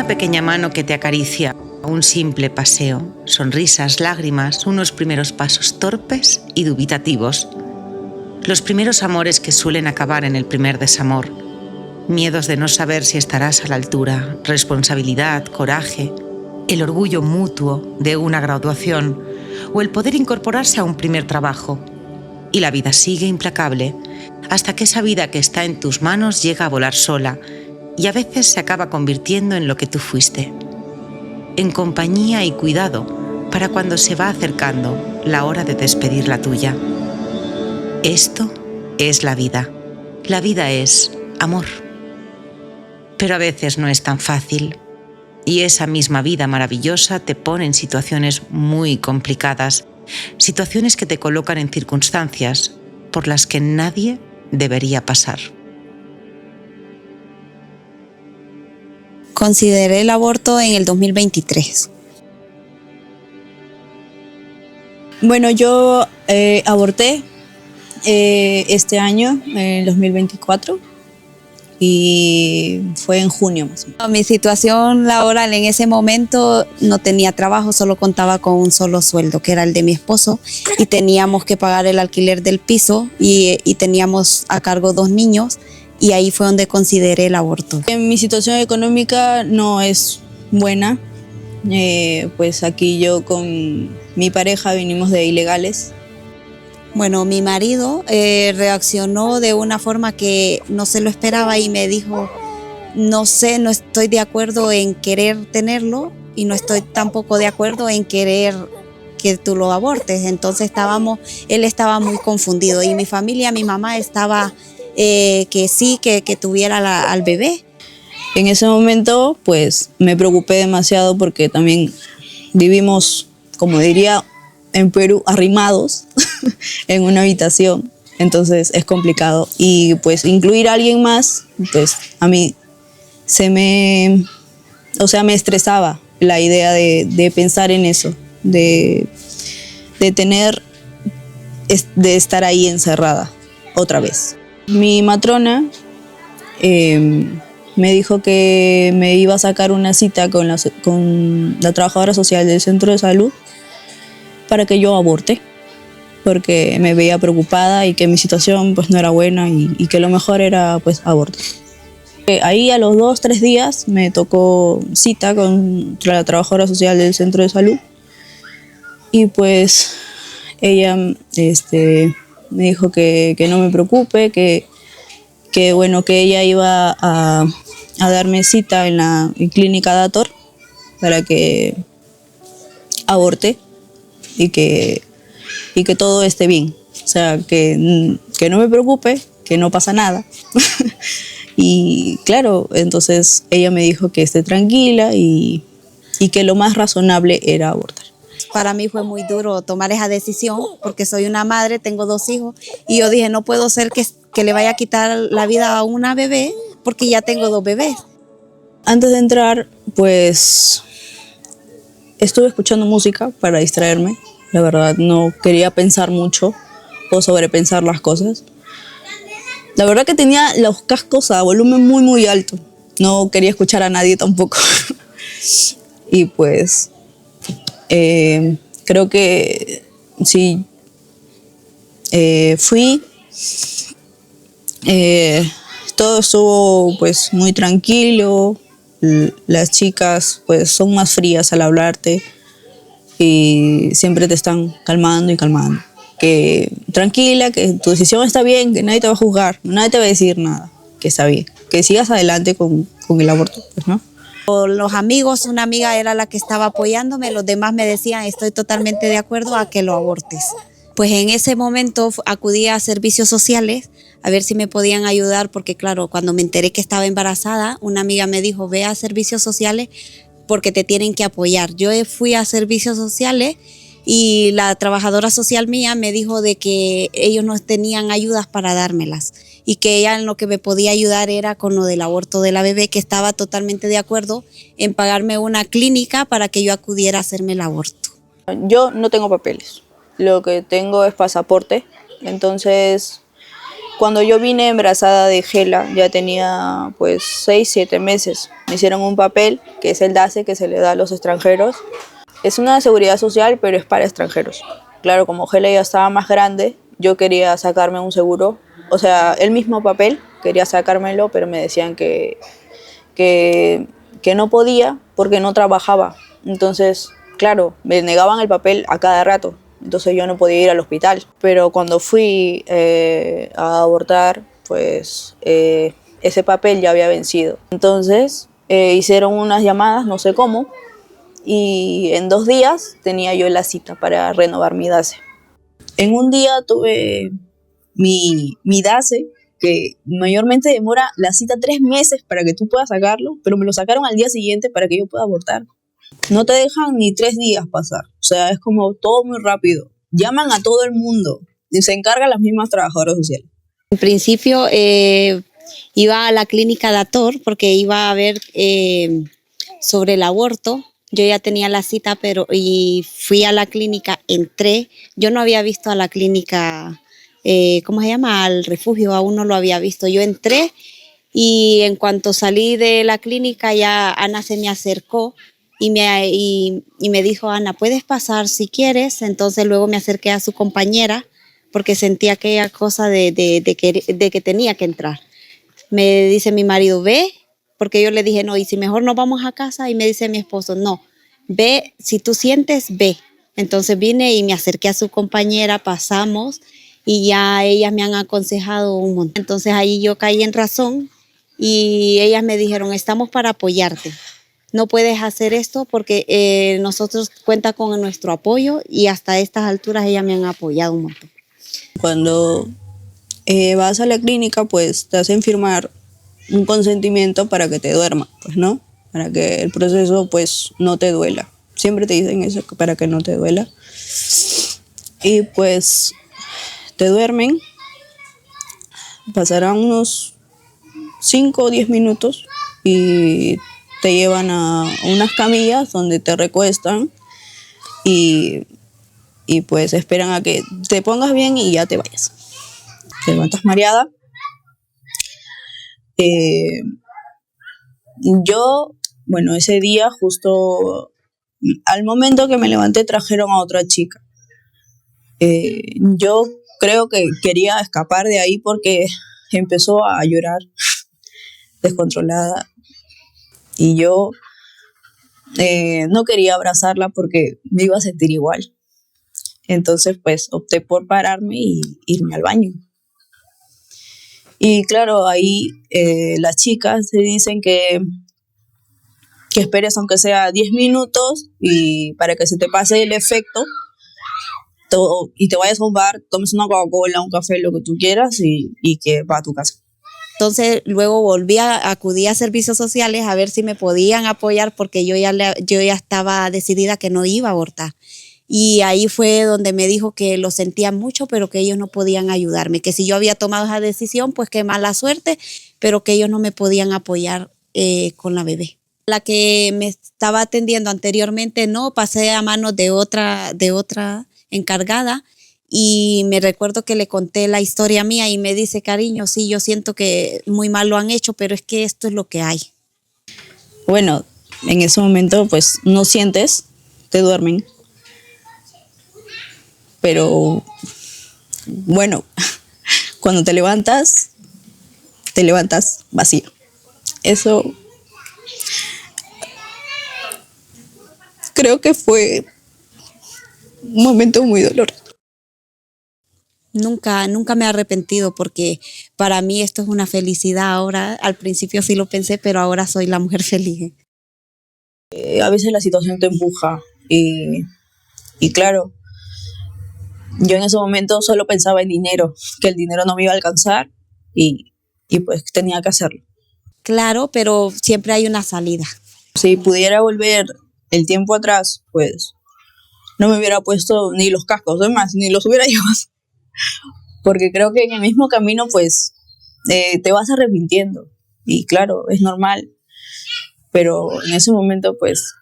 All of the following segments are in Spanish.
pequeña mano que te acaricia, un simple paseo, sonrisas, lágrimas, unos primeros pasos torpes y dubitativos. Los primeros amores que suelen acabar en el primer desamor. Miedos de no saber si estarás a la altura, responsabilidad, coraje, el orgullo mutuo de una graduación o el poder incorporarse a un primer trabajo. Y la vida sigue implacable hasta que esa vida que está en tus manos llega a volar sola y a veces se acaba convirtiendo en lo que tú fuiste. En compañía y cuidado para cuando se va acercando la hora de despedir la tuya. Esto es la vida. La vida es amor. Pero a veces no es tan fácil. Y esa misma vida maravillosa te pone en situaciones muy complicadas, situaciones que te colocan en circunstancias por las que nadie debería pasar. Consideré el aborto en el 2023. Bueno, yo aborté este año, en el 2024, y fue en junio más o menos. Mi situación laboral en ese momento no tenía trabajo, solo contaba con un solo sueldo, que era el de mi esposo, y teníamos que pagar el alquiler del piso y teníamos a cargo 2 niños. Y ahí fue donde consideré el aborto. Mi situación económica no es buena. Pues aquí yo con mi pareja vinimos de ilegales. Bueno, mi marido reaccionó de una forma que no se lo esperaba y me dijo, no sé, no estoy de acuerdo en querer tenerlo y no estoy tampoco de acuerdo en querer que tú lo abortes. Entonces él estaba muy confundido y mi familia, mi mamá estaba... que sí, que tuviera al bebé. En ese momento pues me preocupé demasiado porque también vivimos, como diría en Perú, arrimados en una habitación, entonces es complicado y pues incluir a alguien más, pues a mí me estresaba la idea de pensar en eso, de estar ahí encerrada otra vez. Mi matrona me dijo que me iba a sacar una cita con la trabajadora social del centro de salud para que yo aborte, porque me veía preocupada y que mi situación pues no era buena y que lo mejor era pues abortar. Ahí a los 2-3 días me tocó cita con la trabajadora social del centro de salud y pues ella me dijo que no me preocupe, que bueno, que ella iba a darme cita en la clínica Dator para que aborte y que todo esté bien. O sea, que no me preocupe, que no pasa nada. Y claro, entonces ella me dijo que esté tranquila y que lo más razonable era abortar. Para mí fue muy duro tomar esa decisión porque soy una madre, tengo 2 hijos y yo dije no puedo ser que le vaya a quitar la vida a una bebé porque ya tengo 2 bebés. Antes de entrar pues estuve escuchando música para distraerme, la verdad no quería pensar mucho o sobrepensar las cosas. La verdad que tenía los cascos a volumen muy muy alto, no quería escuchar a nadie tampoco. Y pues creo que sí, fui, todo estuvo pues muy tranquilo, las chicas pues son más frías al hablarte y siempre te están calmando y calmando, que tranquila, que tu decisión está bien, que nadie te va a juzgar, nadie te va a decir nada, que está bien, que sigas adelante con el aborto, pues, ¿no? Los amigos, una amiga era la que estaba apoyándome, los demás me decían estoy totalmente de acuerdo a que lo abortes. Pues en ese momento acudí a servicios sociales a ver si me podían ayudar porque claro, cuando me enteré que estaba embarazada, una amiga me dijo ve a servicios sociales porque te tienen que apoyar. Yo fui a servicios sociales y la trabajadora social mía me dijo de que ellos no tenían ayudas para dármelas y que ella en lo que me podía ayudar era con lo del aborto de la bebé, que estaba totalmente de acuerdo en pagarme una clínica para que yo acudiera a hacerme el aborto. Yo no tengo papeles, lo que tengo es pasaporte, entonces cuando yo vine embarazada de Gela ya tenía pues 6-7 meses. me hicieron un papel que es el DASE que se le da a los extranjeros. Es una seguridad social, pero es para extranjeros. Claro, como Gela ya estaba más grande, yo quería sacarme un seguro, o sea, el mismo papel, quería sacármelo, pero me decían que no podía porque no trabajaba. Entonces, claro, me negaban el papel a cada rato, entonces yo no podía ir al hospital. Pero cuando fui a abortar, pues ese papel ya había vencido. Entonces hicieron unas llamadas, no sé cómo, y en 2 días tenía yo la cita para renovar mi DASE. En un día tuve mi DASE, que mayormente demora la cita 3 meses para que tú puedas sacarlo, pero me lo sacaron al día siguiente para que yo pueda abortar. No te dejan ni 3 días pasar, o sea, es como todo muy rápido. Llaman a todo el mundo y se encargan las mismas trabajadoras sociales. En principio iba a la clínica de Ator porque iba a ver sobre el aborto. Yo ya tenía la cita, y fui a la clínica, entré. Yo no había visto a la clínica, ¿cómo se llama? Al refugio, aún no lo había visto. Yo entré y en cuanto salí de la clínica ya Ana se me acercó y me dijo, Ana, puedes pasar si quieres. Entonces luego me acerqué a su compañera porque sentía aquella cosa de que tenía que entrar. Me dice mi marido, ve, porque yo le dije, no, y si mejor nos vamos a casa, y me dice mi esposo, no, ve, si tú sientes, ve. Entonces vine y me acerqué a su compañera, pasamos, y ya ellas me han aconsejado un montón. Entonces ahí yo caí en razón, y ellas me dijeron, estamos para apoyarte. No puedes hacer esto porque nosotros cuenta con nuestro apoyo, y hasta estas alturas ellas me han apoyado un montón. Cuando vas a la clínica, pues te hacen firmar un consentimiento para que te duerma, pues, ¿no? Para que el proceso, pues, no te duela. Siempre te dicen eso, para que no te duela. Y, pues, te duermen. Pasarán unos 5 o 10 minutos y te llevan a unas camillas donde te recuestan y pues esperan a que te pongas bien y ya te vayas. Te levantas mareada. Yo, bueno, ese día justo al momento que me levanté trajeron a otra chica. Yo creo que quería escapar de ahí porque empezó a llorar descontrolada y yo no quería abrazarla porque me iba a sentir igual. Entonces pues opté por pararme y irme al baño. Y claro, ahí las chicas te dicen que esperes aunque sea 10 minutos y para que se te pase el efecto y te vayas a un bar, tomes una Coca-Cola, un café, lo que tú quieras y que va a tu casa. Entonces luego acudí a servicios sociales a ver si me podían apoyar porque yo ya estaba decidida que no iba a abortar. Y ahí fue donde me dijo que lo sentía mucho, pero que ellos no podían ayudarme, que si yo había tomado esa decisión, pues qué mala suerte, pero que ellos no me podían apoyar con la bebé. La que me estaba atendiendo anteriormente, no, pasé a manos de otra encargada y me recuerdo que le conté la historia mía y me dice, cariño, sí, yo siento que muy mal lo han hecho, pero es que esto es lo que hay. Bueno, en ese momento pues no sientes, te duermen. Pero bueno, cuando te levantas vacío. Eso creo que fue un momento muy doloroso. Nunca me he arrepentido porque para mí esto es una felicidad ahora. Al principio sí lo pensé, pero ahora soy la mujer feliz. A veces la situación te empuja y claro, yo en ese momento solo pensaba en dinero, que el dinero no me iba a alcanzar y pues tenía que hacerlo. Claro, pero siempre hay una salida. Si pudiera volver el tiempo atrás, pues no me hubiera puesto ni los cascos, además, ni los hubiera llevado. Porque creo que en el mismo camino, pues, te vas arrepintiendo. Y claro, es normal. Pero en ese momento, pues,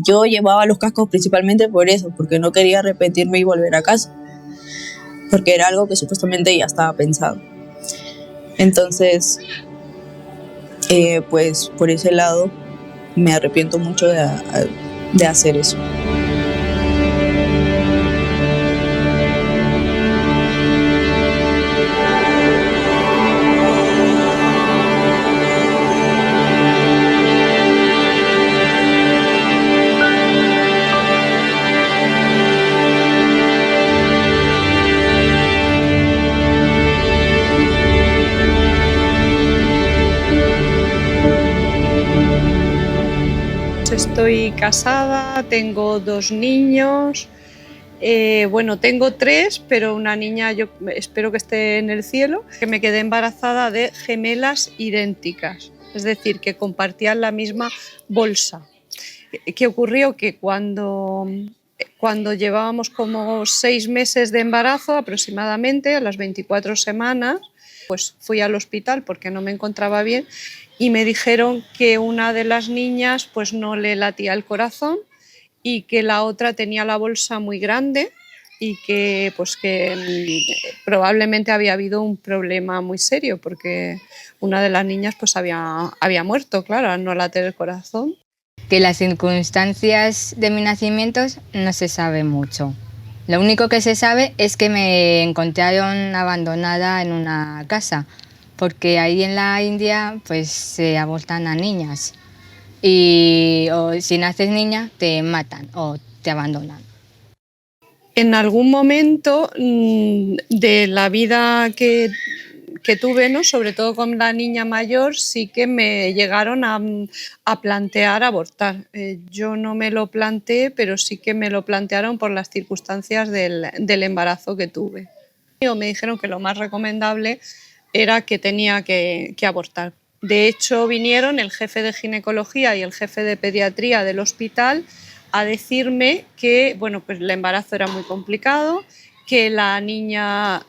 yo llevaba los cascos principalmente por eso, porque no quería arrepentirme y volver a casa. Porque era algo que supuestamente ya estaba pensado. Entonces, Pues por ese lado me arrepiento mucho de hacer eso. Estoy casada, tengo 2 niños, bueno, tengo 3, pero una niña yo espero que esté en el cielo, que me quedé embarazada de gemelas idénticas, es decir, que compartían la misma bolsa. ¿Qué ocurrió? Que cuando llevábamos como 6 meses de embarazo aproximadamente, a las 24 semanas, pues fui al hospital porque no me encontraba bien y me dijeron que una de las niñas pues no le latía el corazón y que la otra tenía la bolsa muy grande y que probablemente había habido un problema muy serio porque una de las niñas pues había muerto, claro, al no latir el corazón. Que las circunstancias de mi nacimiento no se sabe mucho. Lo único que se sabe es que me encontraron abandonada en una casa, porque ahí en la India pues se abortan a niñas y si naces niña te matan o te abandonan. En algún momento de la vida que tuve, ¿no? Sobre todo con la niña mayor, sí que me llegaron a plantear abortar. Yo no me lo planteé, pero sí que me lo plantearon por las circunstancias del embarazo que tuve. Me dijeron que lo más recomendable era que tenía que abortar. De hecho, vinieron el jefe de ginecología y el jefe de pediatría del hospital a decirme que bueno, pues el embarazo era muy complicado, que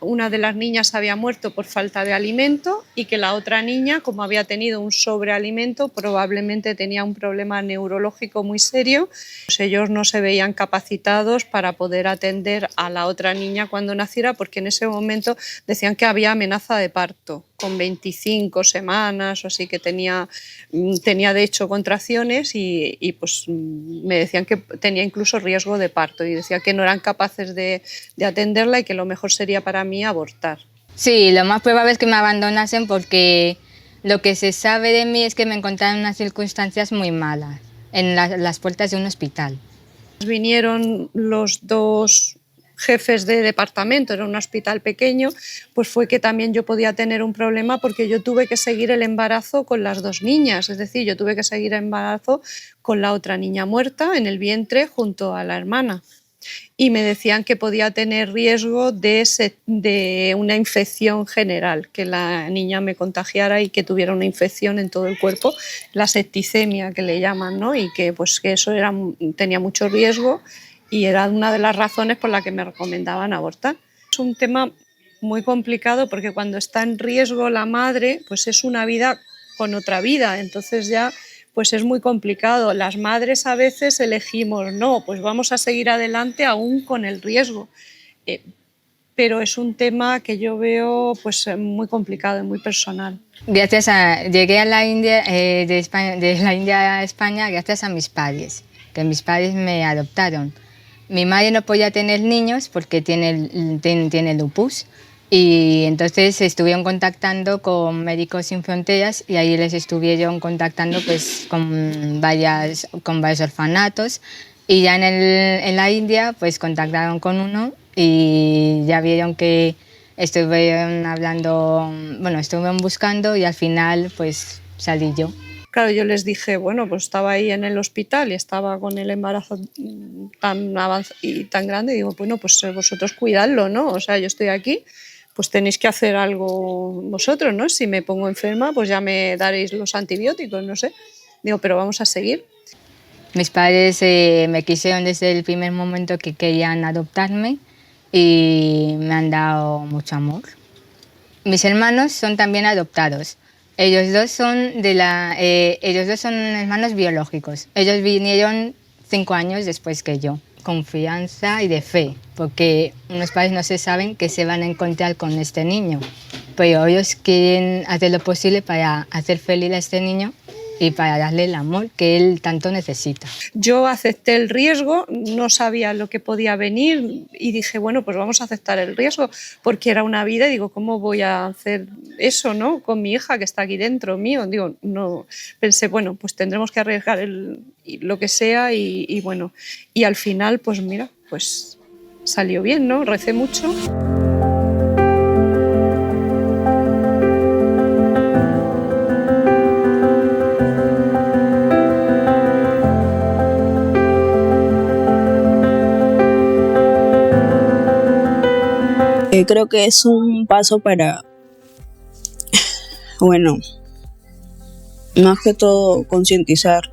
una de las niñas había muerto por falta de alimento y que la otra niña, como había tenido un sobrealimento, probablemente tenía un problema neurológico muy serio. Pues ellos no se veían capacitados para poder atender a la otra niña cuando naciera, porque en ese momento decían que había amenaza de parto con 25 semanas o así, que tenía de hecho contracciones y pues me decían que tenía incluso riesgo de parto y decía que no eran capaces de atenderla y que lo mejor sería para mí abortar. Sí, lo más probable es que me abandonasen porque lo que se sabe de mí es que me encontraron en unas circunstancias muy malas, en las puertas de un hospital. Vinieron los 2 jefes de departamento, era un hospital pequeño, pues fue que también yo podía tener un problema porque yo tuve que seguir el embarazo con las 2 niñas, es decir, yo tuve que seguir el embarazo con la otra niña muerta en el vientre junto a la hermana. Y me decían que podía tener riesgo de una infección general, que la niña me contagiara y que tuviera una infección en todo el cuerpo, la septicemia que le llaman, ¿no? Y que, pues, que eso tenía mucho riesgo y era una de las razones por las que me recomendaban abortar. Es un tema muy complicado porque cuando está en riesgo la madre, pues es una vida con otra vida, entonces ya pues es muy complicado. Las madres a veces elegimos, no, pues vamos a seguir adelante aún con el riesgo. Pero es un tema que yo veo pues muy complicado y muy personal. Llegué a la India, de la India a España gracias a mis padres, que mis padres me adoptaron. Mi madre no podía tener niños porque tiene lupus. Y entonces estuvieron contactando con Médicos Sin Fronteras y ahí les estuvieron contactando pues, con varios orfanatos y ya en la India pues contactaron con uno y ya vieron que estuvieron buscando y al final pues salí yo. Claro, yo les dije, bueno, pues estaba ahí en el hospital y estaba con el embarazo tan avanzado y tan grande y digo, bueno, pues vosotros cuidadlo, ¿no? O sea, yo estoy aquí, pues tenéis que hacer algo vosotros, ¿no? Si me pongo enferma, pues ya me daréis los antibióticos, no sé. Digo, pero vamos a seguir. Mis padres me quisieron desde el primer momento que querían adoptarme y me han dado mucho amor. Mis hermanos son también adoptados. Ellos dos son hermanos biológicos. Ellos vinieron 5 años después que yo. Confianza y de fe, porque unos padres no se saben que se van a encontrar con este niño. pero ellos quieren hacer lo posible para hacer feliz a este niño y para darle el amor que él tanto necesita. Yo acepté el riesgo, no sabía lo que podía venir y dije, bueno, pues vamos a aceptar el riesgo porque era una vida y digo, ¿cómo voy a hacer eso, no? Con mi hija que está aquí dentro mío. Digo, no, pensé, bueno, pues tendremos que arriesgar lo que sea y bueno, y al final, pues mira, pues salió bien, ¿no? Recé mucho. Creo que es un paso para, bueno, más que todo concientizar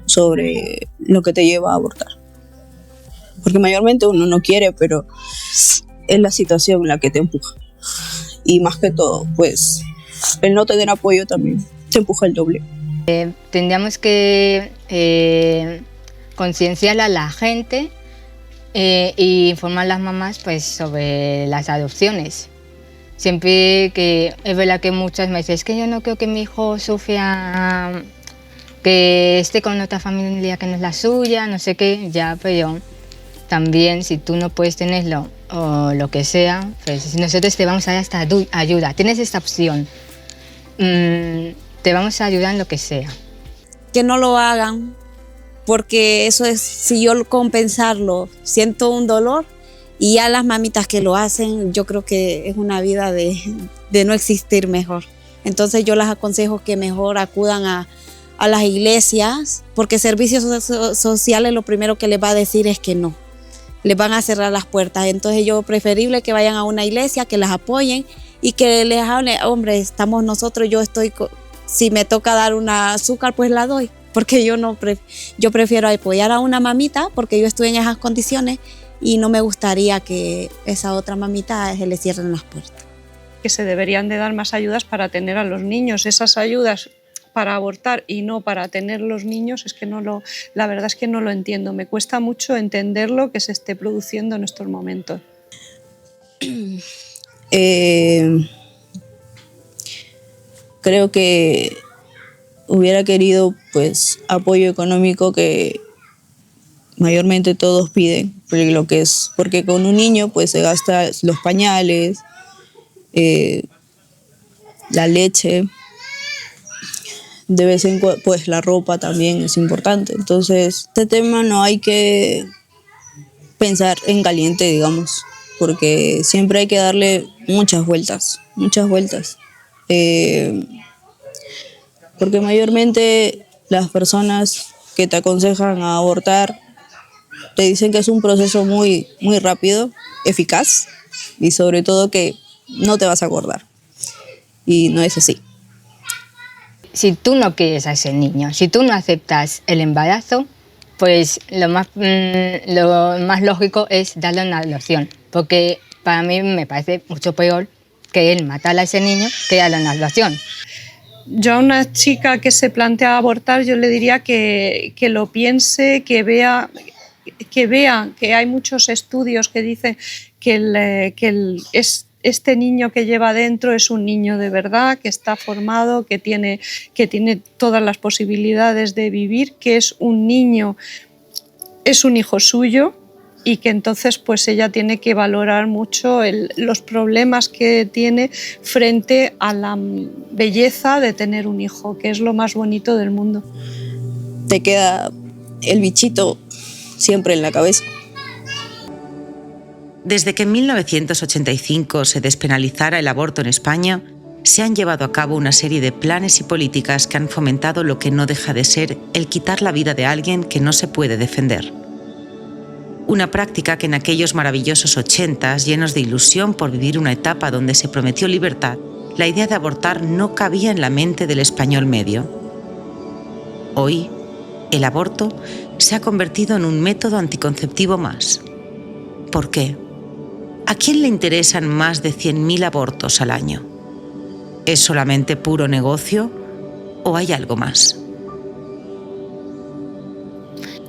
sobre lo que te lleva a abortar. Porque mayormente uno no quiere, pero es la situación la que te empuja. Y más que todo, pues, el no tener apoyo también te empuja el doble. Tendríamos que concienciar a la gente y informar a las mamás pues, sobre las adopciones. Siempre que es verdad que muchas me dicen, es que yo no quiero que mi hijo sufra, que esté con otra familia que no es la suya, no sé qué, ya, pero también si tú no puedes tenerlo o lo que sea, pues nosotros te vamos a dar esta ayuda, tienes esta opción, te vamos a ayudar en lo que sea. Que no lo hagan, porque eso es, si yo compensarlo, siento un dolor, y ya las mamitas que lo hacen, yo creo que es una vida de no existir mejor. Entonces yo las aconsejo que mejor acudan a las iglesias, porque servicios sociales lo primero que les va a decir es que no, les van a cerrar las puertas. Entonces yo preferible que vayan a una iglesia, que las apoyen y que les hablen, hombre, estamos nosotros, si me toca dar una azúcar, pues la doy. Porque yo prefiero apoyar a una mamita porque yo estoy en esas condiciones y no me gustaría que esa otra mamita se le cierren las puertas. Que se deberían de dar más ayudas para tener a los niños. Esas ayudas para abortar y no para tener los niños, es que la verdad es que no lo entiendo. Me cuesta mucho entender lo que se esté produciendo en estos momentos. Creo que hubiera querido pues apoyo económico que mayormente todos piden, porque con un niño pues se gasta los pañales, la leche, de vez en cuando pues la ropa también es importante. Entonces este tema no hay que pensar en caliente, digamos, porque siempre hay que darle muchas vueltas. Porque mayormente las personas que te aconsejan a abortar te dicen que es un proceso muy, muy rápido, eficaz y sobre todo que no te vas a acordar. Y no es así. Si tú no quieres a ese niño, si tú no aceptas el embarazo, pues lo más lógico es darle una adopción. Porque para mí me parece mucho peor que él matar a ese niño que darle una adopción. Yo a una chica que se plantea abortar, yo le diría que lo piense, que vea que hay muchos estudios que dicen que este niño que lleva dentro es un niño de verdad, que está formado, que tiene todas las posibilidades de vivir, que es un niño, es un hijo suyo, y que entonces pues ella tiene que valorar mucho los problemas que tiene frente a la belleza de tener un hijo, que es lo más bonito del mundo. Te queda el bichito siempre en la cabeza. Desde que en 1985 se despenalizara el aborto en España, se han llevado a cabo una serie de planes y políticas que han fomentado lo que no deja de ser el quitar la vida de alguien que no se puede defender. Una práctica que en aquellos maravillosos 80s, llenos de ilusión por vivir una etapa donde se prometió libertad, la idea de abortar no cabía en la mente del español medio. Hoy, el aborto se ha convertido en un método anticonceptivo más. ¿Por qué? ¿A quién le interesan más de 100.000 abortos al año? ¿Es solamente puro negocio o hay algo más?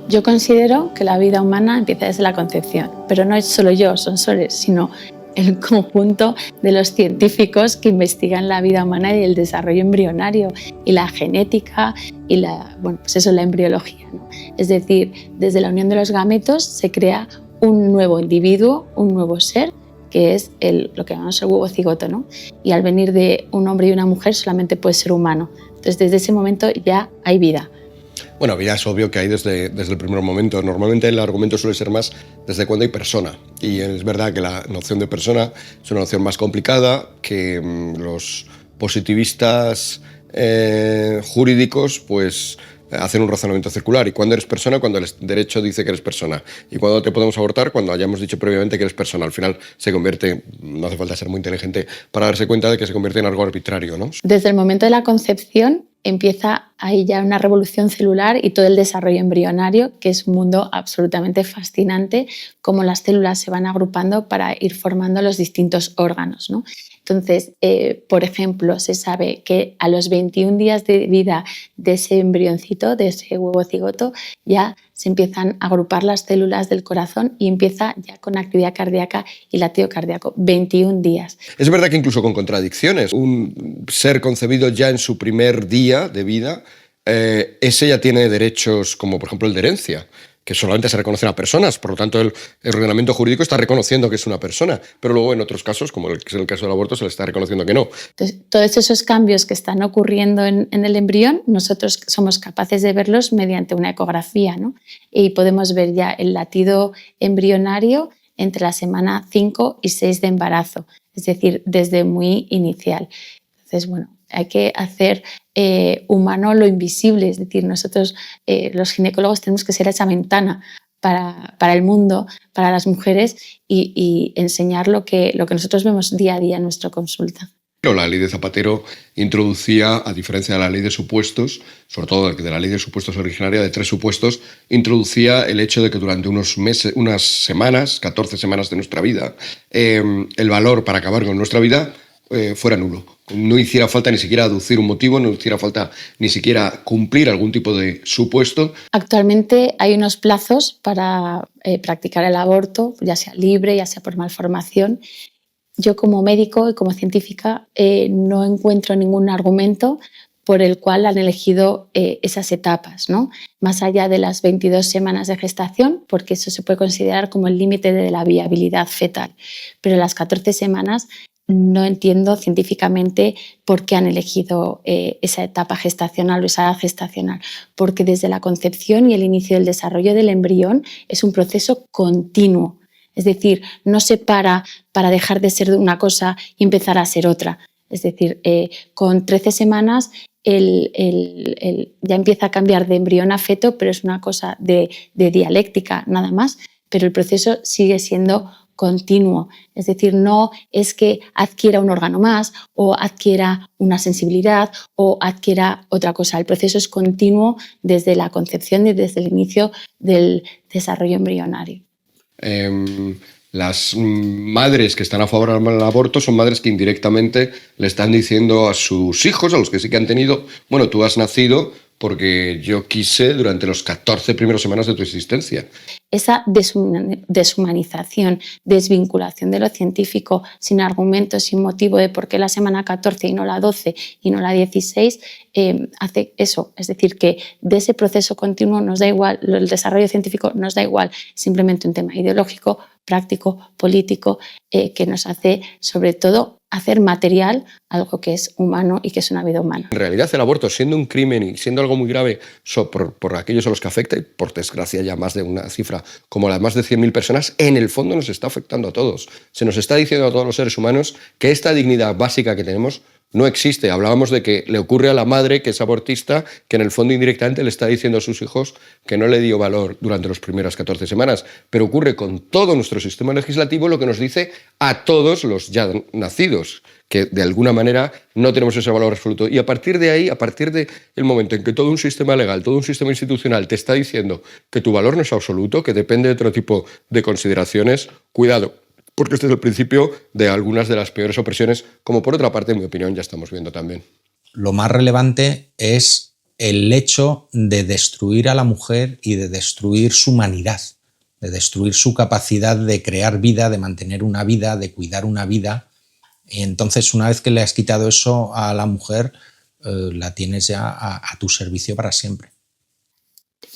Yo considero que la vida humana empieza desde la concepción, pero no es solo yo, son soles, sino el conjunto de los científicos que investigan la vida humana y el desarrollo embrionario y la genética y la embriología, ¿no? Es decir, desde la unión de los gametos se crea un nuevo individuo, un nuevo ser, que es lo que llamamos el huevo cigoto, ¿no? Y al venir de un hombre y una mujer solamente puede ser humano. Entonces, desde ese momento ya hay vida. Bueno, ya es obvio que hay desde el primer momento. Normalmente el argumento suele ser más desde cuando hay persona. Y es verdad que la noción de persona es una noción más complicada, que los positivistas jurídicos pues hacen un razonamiento circular. ¿Y cuándo eres persona? Cuando el derecho dice que eres persona. ¿Y cuándo te podemos abortar? Cuando hayamos dicho previamente que eres persona. Al final se convierte, no hace falta ser muy inteligente para darse cuenta de que se convierte en algo arbitrario, ¿no? Desde el momento de la concepción empieza ahí ya una revolución celular y todo el desarrollo embrionario, que es un mundo absolutamente fascinante, cómo las células se van agrupando para ir formando los distintos órganos, ¿no? Entonces, por ejemplo, se sabe que a los 21 días de vida de ese embrioncito, de ese huevo cigoto, ya se empiezan a agrupar las células del corazón y empieza ya con actividad cardíaca y latido cardíaco. 21 días. Es verdad que incluso con contradicciones, un ser concebido ya en su primer día de vida, ese ya tiene derechos como por ejemplo el de herencia, que solamente se reconocen a personas, por lo tanto el ordenamiento jurídico está reconociendo que es una persona, pero luego en otros casos, como es el caso del aborto, se le está reconociendo que no. Entonces, todos esos cambios que están ocurriendo en el embrión, nosotros somos capaces de verlos mediante una ecografía, ¿no? Y podemos ver ya el latido embrionario entre la semana 5 y 6 de embarazo, es decir, desde muy inicial. Entonces, bueno, hay que hacer humano lo invisible, es decir, nosotros los ginecólogos tenemos que ser esa ventana para el mundo, para las mujeres y enseñar lo que nosotros vemos día a día en nuestra consulta. La ley de Zapatero introducía, a diferencia de la ley de supuestos, sobre todo de la ley de supuestos originaria de 3 supuestos, introducía el hecho de que durante unos meses, unas semanas, 14 semanas de nuestra vida, el valor para acabar con nuestra vida fuera nulo. No hiciera falta ni siquiera aducir un motivo, no hiciera falta ni siquiera cumplir algún tipo de supuesto. Actualmente hay unos plazos para practicar el aborto, ya sea libre, ya sea por malformación. Yo como médico y como científica no encuentro ningún argumento por el cual han elegido esas etapas, ¿no? Más allá de las 22 semanas de gestación, porque eso se puede considerar como el límite de la viabilidad fetal. Pero las 14 semanas no entiendo científicamente por qué han elegido esa etapa gestacional o esa edad gestacional, porque desde la concepción y el inicio del desarrollo del embrión es un proceso continuo. Es decir, no se para dejar de ser una cosa y empezar a ser otra. Es decir, con 13 semanas ya empieza a cambiar de embrión a feto, pero es una cosa de dialéctica nada más, pero el proceso sigue siendo continuo. Es decir, no es que adquiera un órgano más o adquiera una sensibilidad o adquiera otra cosa. El proceso es continuo desde la concepción y desde el inicio del desarrollo embrionario. Las madres que están a favor del aborto son madres que indirectamente le están diciendo a sus hijos, a los que sí que han tenido, bueno, tú has nacido porque yo quise durante los 14 primeras semanas de tu existencia. Esa deshumanización, desvinculación de lo científico, sin argumentos, sin motivo de por qué la semana 14 y no la 12 y no la 16, hace eso. Es decir, que de ese proceso continuo nos da igual, el desarrollo científico nos da igual, simplemente un tema ideológico, práctico, político, que nos hace, sobre todo, hacer material algo que es humano y que es una vida humana. En realidad el aborto, siendo un crimen y siendo algo muy grave por aquellos a los que afecta, y por desgracia ya más de una cifra como la de más de 100.000 personas, en el fondo nos está afectando a todos. Se nos está diciendo a todos los seres humanos que esta dignidad básica que tenemos no existe. Hablábamos de que le ocurre a la madre que es abortista, que en el fondo indirectamente le está diciendo a sus hijos que no le dio valor durante las primeras 14 semanas. Pero ocurre con todo nuestro sistema legislativo lo que nos dice a todos los ya nacidos, que de alguna manera no tenemos ese valor absoluto. Y a partir de ahí, a partir del momento en que todo un sistema legal, todo un sistema institucional te está diciendo que tu valor no es absoluto, que depende de otro tipo de consideraciones, cuidado, porque este es el principio de algunas de las peores opresiones, como por otra parte, en mi opinión, ya estamos viendo también. Lo más relevante es el hecho de destruir a la mujer y de destruir su humanidad, de destruir su capacidad de crear vida, de mantener una vida, de cuidar una vida. Y entonces, una vez que le has quitado eso a la mujer, la tienes ya a tu servicio para siempre.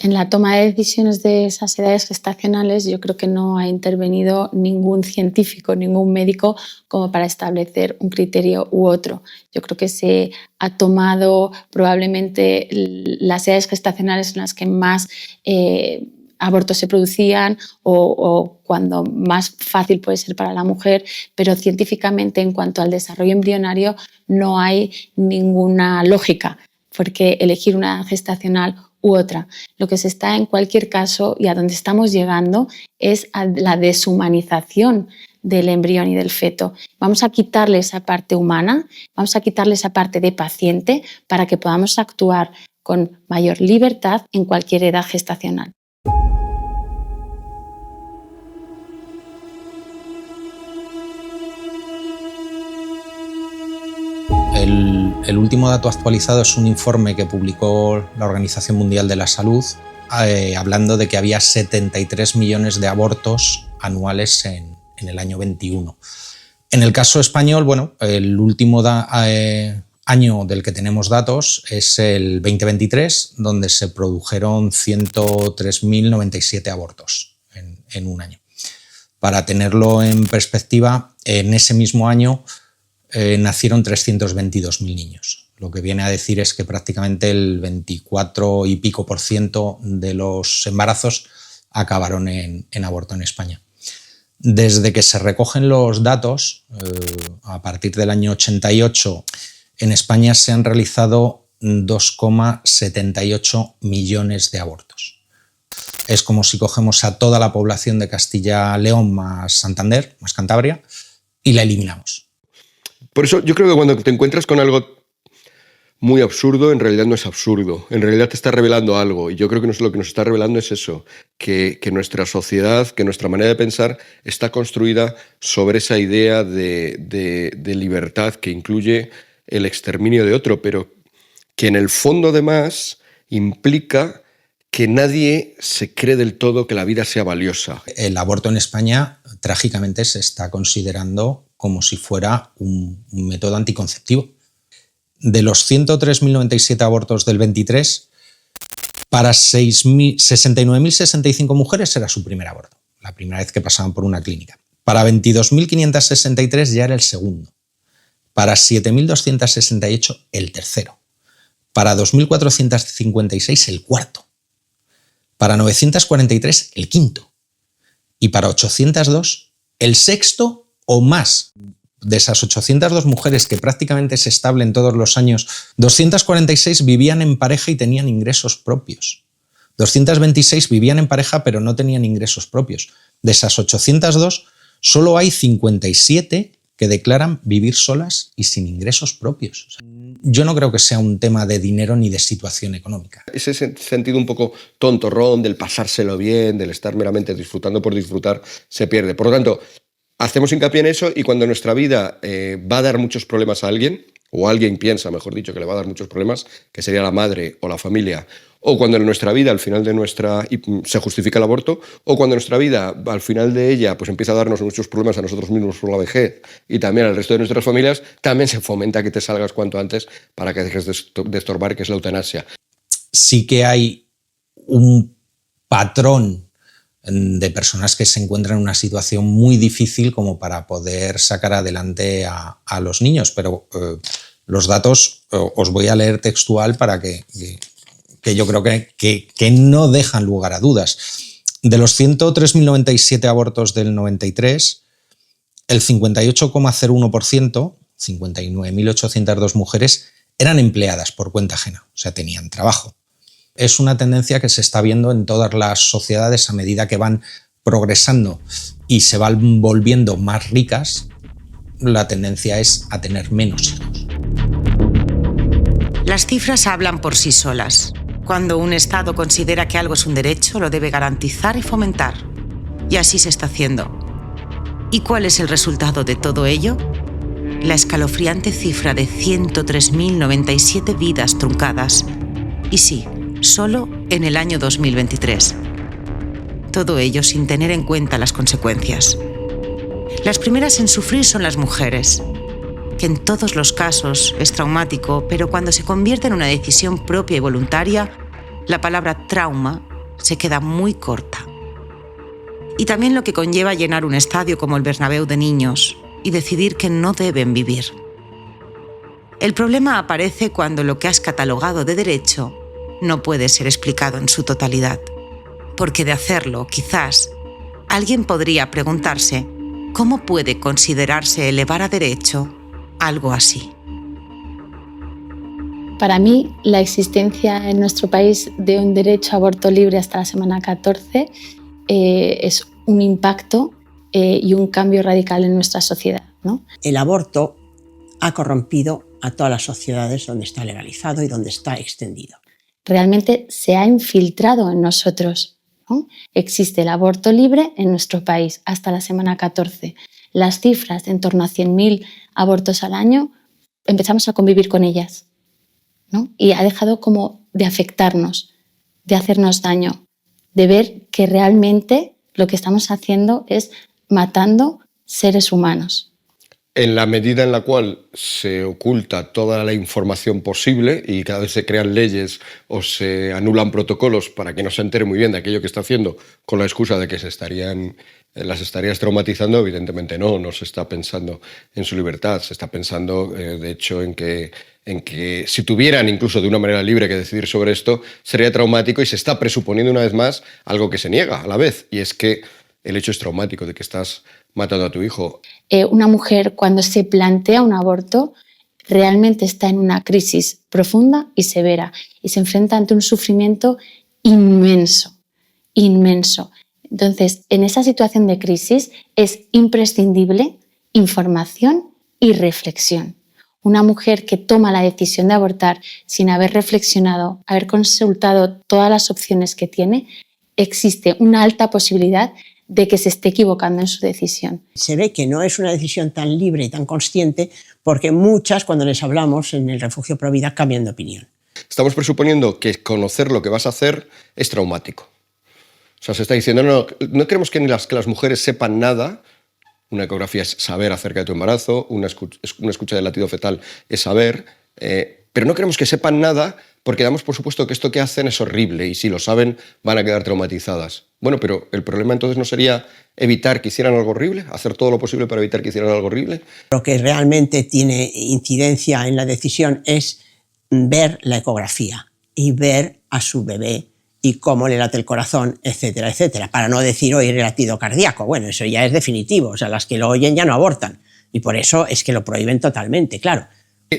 En la toma de decisiones de esas edades gestacionales yo creo que no ha intervenido ningún científico, ningún médico como para establecer un criterio u otro. Yo creo que se ha tomado probablemente las edades gestacionales en las que más abortos se producían o cuando más fácil puede ser para la mujer, pero científicamente en cuanto al desarrollo embrionario no hay ninguna lógica, porque elegir una edad gestacional u otra. Lo que se está en cualquier caso y a donde estamos llegando es a la deshumanización del embrión y del feto. Vamos a quitarle esa parte humana, vamos a quitarle esa parte de paciente para que podamos actuar con mayor libertad en cualquier edad gestacional. El último dato actualizado es un informe que publicó la Organización Mundial de la Salud hablando de que había 73 millones de abortos anuales en el año 21. En el caso español, bueno, el último año del que tenemos datos es el 2023, donde se produjeron 103.097 abortos en un año. Para tenerlo en perspectiva, en ese mismo año nacieron 322.000 niños. Lo que viene a decir es que prácticamente el 24 y pico % de los embarazos acabaron en aborto en España. Desde que se recogen los datos, a partir del año 88, en España se han realizado 2,78 millones de abortos. Es como si cogemos a toda la población de Castilla-León más Santander, más Cantabria, y la eliminamos. Por eso yo creo que cuando te encuentras con algo muy absurdo, en realidad no es absurdo. En realidad te está revelando algo. Y yo creo que lo que nos está revelando es eso, que nuestra sociedad, que nuestra manera de pensar está construida sobre esa idea de libertad que incluye el exterminio de otro, pero que en el fondo además implica que nadie se cree del todo que la vida sea valiosa. El aborto en España, trágicamente, se está considerando como si fuera un método anticonceptivo. De los 103.097 abortos del 23, para 69.065 mujeres era su primer aborto, la primera vez que pasaban por una clínica. Para 22.563 ya era el segundo. Para 7.268 el tercero. Para 2.456 el cuarto. Para 943 el quinto. Y para 802 el sexto o más. De esas 802 mujeres que prácticamente se establen todos los años, 246 vivían en pareja y tenían ingresos propios. 226 vivían en pareja pero no tenían ingresos propios. De esas 802, solo hay 57 que declaran vivir solas y sin ingresos propios. O sea, yo no creo que sea un tema de dinero ni de situación económica. Ese sentido un poco tontorrón del pasárselo bien, del estar meramente disfrutando por disfrutar, se pierde. Por lo tanto, hacemos hincapié en eso y cuando nuestra vida va a dar muchos problemas a alguien, o alguien piensa, mejor dicho, que le va a dar muchos problemas, que sería la madre o la familia, o cuando en nuestra vida, al final de se justifica el aborto, o cuando en nuestra vida, al final de ella, pues empieza a darnos muchos problemas a nosotros mismos por la vejez y también al resto de nuestras familias, también se fomenta que te salgas cuanto antes para que dejes de estorbar, que es la eutanasia. Sí que hay un patrón de personas que se encuentran en una situación muy difícil como para poder sacar adelante a los niños, pero los datos os voy a leer textual para que yo creo que no dejan lugar a dudas. De los 103.097 abortos del 93, el 58,01%, 59.802 mujeres, eran empleadas por cuenta ajena, o sea, tenían trabajo. Es una tendencia que se está viendo en todas las sociedades a medida que van progresando y se van volviendo más ricas, la tendencia es a tener menos hijos. Las cifras hablan por sí solas. Cuando un Estado considera que algo es un derecho, lo debe garantizar y fomentar. Y así se está haciendo. ¿Y cuál es el resultado de todo ello? La escalofriante cifra de 103.097 vidas truncadas. Y sí, solo en el año 2023. Todo ello sin tener en cuenta las consecuencias. Las primeras en sufrir son las mujeres, que en todos los casos es traumático, pero cuando se convierte en una decisión propia y voluntaria, la palabra trauma se queda muy corta. Y también lo que conlleva llenar un estadio como el Bernabéu de niños y decidir que no deben vivir. El problema aparece cuando lo que has catalogado de derecho no puede ser explicado en su totalidad. Porque de hacerlo, quizás, alguien podría preguntarse cómo puede considerarse elevar a derecho algo así. Para mí, la existencia en nuestro país de un derecho a aborto libre hasta la semana 14 es un impacto y un cambio radical en nuestra sociedad, ¿no? El aborto ha corrompido a todas las sociedades donde está legalizado y donde está extendido. Realmente se ha infiltrado en nosotros, ¿no? Existe el aborto libre en nuestro país hasta la semana 14. Las cifras de en torno a 100.000 abortos al año, empezamos a convivir con ellas, ¿no? Y ha dejado como de afectarnos, de hacernos daño, de ver que realmente lo que estamos haciendo es matando seres humanos. En la medida en la cual se oculta toda la información posible y cada vez se crean leyes o se anulan protocolos para que no se entere muy bien de aquello que está haciendo con la excusa de que las estarías traumatizando, evidentemente no se está pensando en su libertad, se está pensando de hecho en que si tuvieran incluso de una manera libre que decidir sobre esto, sería traumático y se está presuponiendo una vez más algo que se niega a la vez, y es que el hecho es traumático de que estás matando a tu hijo. Una mujer cuando se plantea un aborto realmente está en una crisis profunda y severa y se enfrenta ante un sufrimiento inmenso. Entonces, en esa situación de crisis es imprescindible información y reflexión. Una mujer que toma la decisión de abortar sin haber reflexionado, haber consultado todas las opciones que tiene, existe una alta posibilidad de que se esté equivocando en su decisión. Se ve que no es una decisión tan libre y tan consciente porque muchas, cuando les hablamos en el refugio Provida, cambian de opinión. Estamos presuponiendo que conocer lo que vas a hacer es traumático. O sea, se está diciendo, no queremos que las mujeres sepan nada. Una ecografía es saber acerca de tu embarazo, una escucha del latido fetal es saber, pero no queremos que sepan nada porque damos por supuesto que esto que hacen es horrible y si lo saben van a quedar traumatizadas. Bueno, pero el problema entonces no sería evitar que hicieran algo horrible, hacer todo lo posible para evitar que hicieran algo horrible. Lo que realmente tiene incidencia en la decisión es ver la ecografía y ver a su bebé y cómo le late el corazón, etcétera, etcétera, para no decir oír el latido cardíaco. Bueno, eso ya es definitivo, o sea, las que lo oyen ya no abortan y por eso es que lo prohíben totalmente, claro.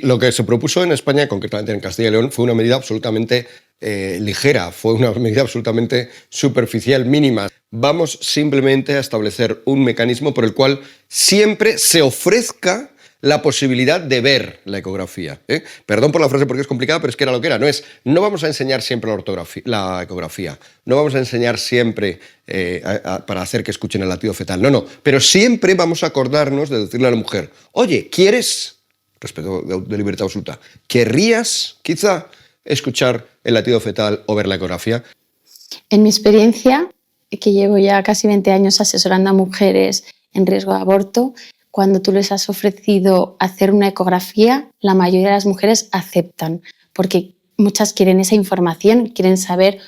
Lo que se propuso en España, concretamente en Castilla y León, fue una medida absolutamente ligera, fue una medida absolutamente superficial, mínima. Vamos simplemente a establecer un mecanismo por el cual siempre se ofrezca la posibilidad de ver la ecografía. Perdón por la frase porque es complicada, pero es que era lo que era. No vamos a enseñar siempre la ecografía, no vamos a enseñar siempre para hacer que escuchen el latido fetal, no, pero siempre vamos a acordarnos de decirle a la mujer, oye, ¿quieres? Respeto de libertad absoluta. ¿Querrías, quizá, escuchar el latido fetal o ver la ecografía? En mi experiencia, que llevo ya casi 20 años asesorando a mujeres en riesgo de aborto, cuando tú les has ofrecido hacer una ecografía, la mayoría de las mujeres aceptan, porque muchas quieren esa información, quieren saber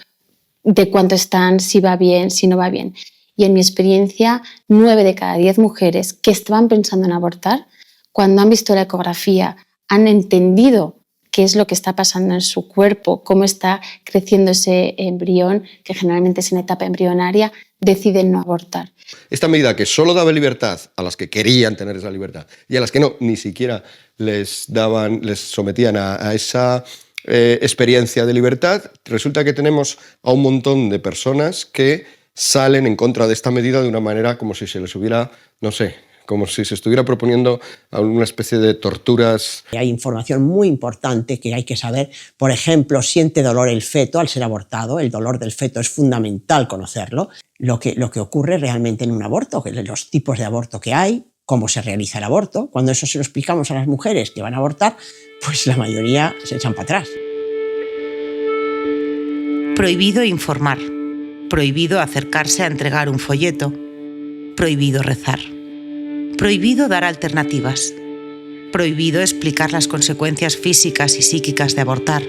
de cuánto están, si va bien, si no va bien. Y en mi experiencia, 9 de cada 10 mujeres que estaban pensando en abortar, cuando han visto la ecografía, han entendido qué es lo que está pasando en su cuerpo, cómo está creciendo ese embrión, que generalmente es en etapa embrionaria, deciden no abortar. Esta medida que solo daba libertad a las que querían tener esa libertad y a las que no, ni siquiera les sometían a esa experiencia de libertad, resulta que tenemos a un montón de personas que salen en contra de esta medida de una manera como si se les hubiera, como si se estuviera proponiendo una especie de torturas. Hay información muy importante que hay que saber. Por ejemplo, siente dolor el feto al ser abortado. El dolor del feto es fundamental conocerlo. Lo que ocurre realmente en un aborto, los tipos de aborto que hay, cómo se realiza el aborto. Cuando eso se lo explicamos a las mujeres que van a abortar, pues la mayoría se echan para atrás. Prohibido informar. Prohibido acercarse a entregar un folleto. Prohibido rezar. Prohibido dar alternativas. Prohibido explicar las consecuencias físicas y psíquicas de abortar.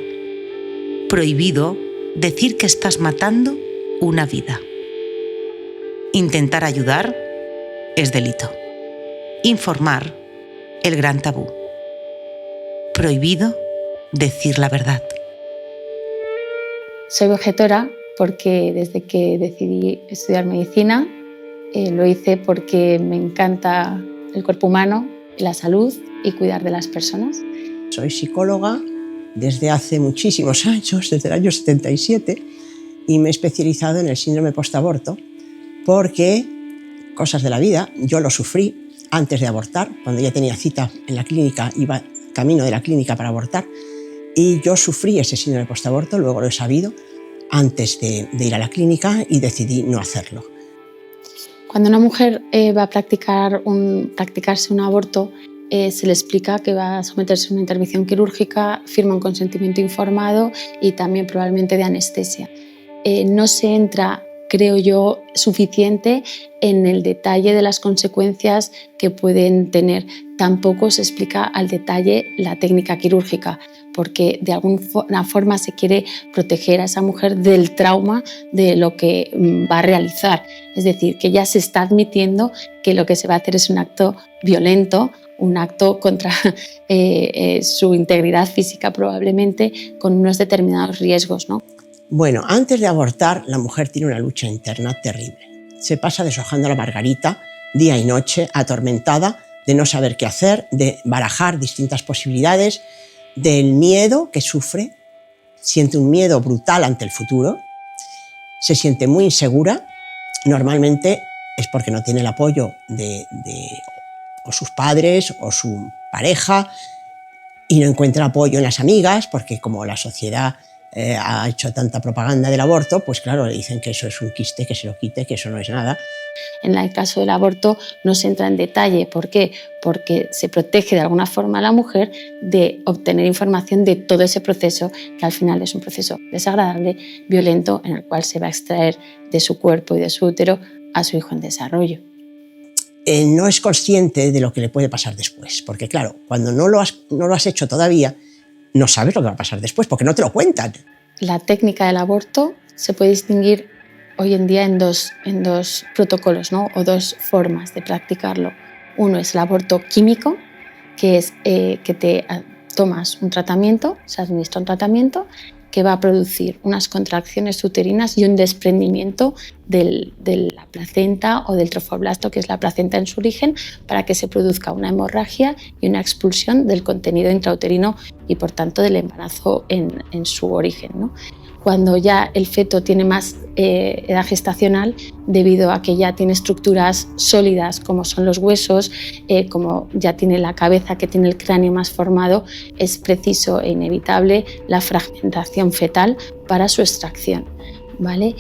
Prohibido decir que estás matando una vida. Intentar ayudar es delito. Informar, el gran tabú. Prohibido decir la verdad. Soy vegetora porque desde que decidí estudiar medicina lo hice porque me encanta el cuerpo humano, la salud y cuidar de las personas. Soy psicóloga desde hace muchísimos años, desde el año 77, y me he especializado en el síndrome postaborto porque, cosas de la vida, yo lo sufrí antes de abortar, cuando ya tenía cita en la clínica, iba camino de la clínica para abortar, y yo sufrí ese síndrome postaborto, luego lo he sabido, antes de ir a la clínica, y decidí no hacerlo. Cuando una mujer va a practicarse un aborto, se le explica que va a someterse a una intervención quirúrgica, firma un consentimiento informado y también probablemente de anestesia. No se entra, creo yo, suficiente en el detalle de las consecuencias que pueden tener. Tampoco se explica al detalle la técnica quirúrgica, porque de alguna forma se quiere proteger a esa mujer del trauma de lo que va a realizar. Es decir, que ya se está admitiendo que lo que se va a hacer es un acto violento, un acto contra su integridad física probablemente, con unos determinados riesgos, ¿no? Bueno, antes de abortar, la mujer tiene una lucha interna terrible. Se pasa deshojando la margarita día y noche, atormentada de no saber qué hacer, de barajar distintas posibilidades, del miedo que sufre, siente un miedo brutal ante el futuro, se siente muy insegura, normalmente es porque no tiene el apoyo de o sus padres o su pareja, y no encuentra apoyo en las amigas, porque como la sociedad ha hecho tanta propaganda del aborto, pues claro, le dicen que eso es un quiste, que se lo quite, que eso no es nada. En el caso del aborto no se entra en detalle. ¿Por qué? Porque se protege de alguna forma a la mujer de obtener información de todo ese proceso, que al final es un proceso desagradable, violento, en el cual se va a extraer de su cuerpo y de su útero a su hijo en desarrollo. No es consciente de lo que le puede pasar después, porque claro, cuando no lo has hecho todavía, no sabes lo que va a pasar después, porque no te lo cuentan. La técnica del aborto se puede distinguir hoy en día en dos protocolos, ¿no? O dos formas de practicarlo. Uno es el aborto químico, que es que te tomas un tratamiento, se administra un tratamiento que va a producir unas contracciones uterinas y un desprendimiento de la placenta o del trofoblasto, que es la placenta en su origen, para que se produzca una hemorragia y una expulsión del contenido intrauterino y, por tanto, del embarazo en su origen, ¿no? Cuando ya el feto tiene más edad gestacional, debido a que ya tiene estructuras sólidas como son los huesos, como ya tiene la cabeza, que tiene el cráneo más formado, es preciso e inevitable la fragmentación fetal para su extracción, ¿vale?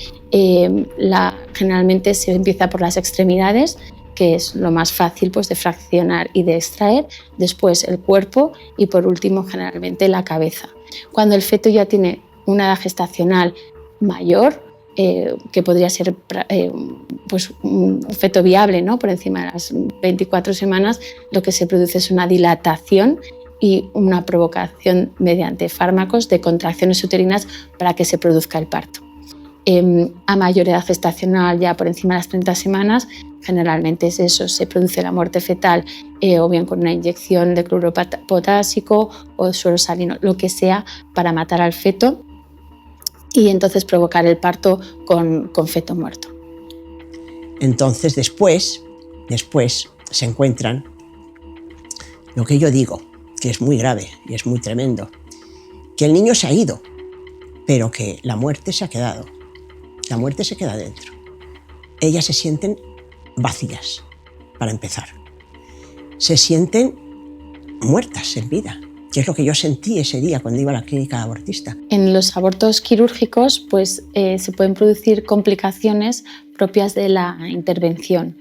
Generalmente se empieza por las extremidades, que es lo más fácil, pues, de fraccionar y de extraer, después el cuerpo y por último generalmente la cabeza. Cuando el feto ya tiene una edad gestacional mayor, que podría ser pues un feto viable, ¿no? Por encima de las 24 semanas, lo que se produce es una dilatación y una provocación mediante fármacos de contracciones uterinas para que se produzca el parto. A mayor edad gestacional, ya por encima de las 30 semanas, generalmente es eso, se produce la muerte fetal o bien con una inyección de cloruro potásico o suero salino, lo que sea, para matar al feto y entonces provocar el parto con feto muerto. Entonces después se encuentran lo que yo digo, que es muy grave y es muy tremendo, que el niño se ha ido, pero que la muerte se ha quedado. La muerte se queda dentro. Ellas se sienten vacías, para empezar. Se sienten muertas en vida, que es lo que yo sentí ese día cuando iba a la clínica abortista. En los abortos quirúrgicos, pues, se pueden producir complicaciones propias de la intervención.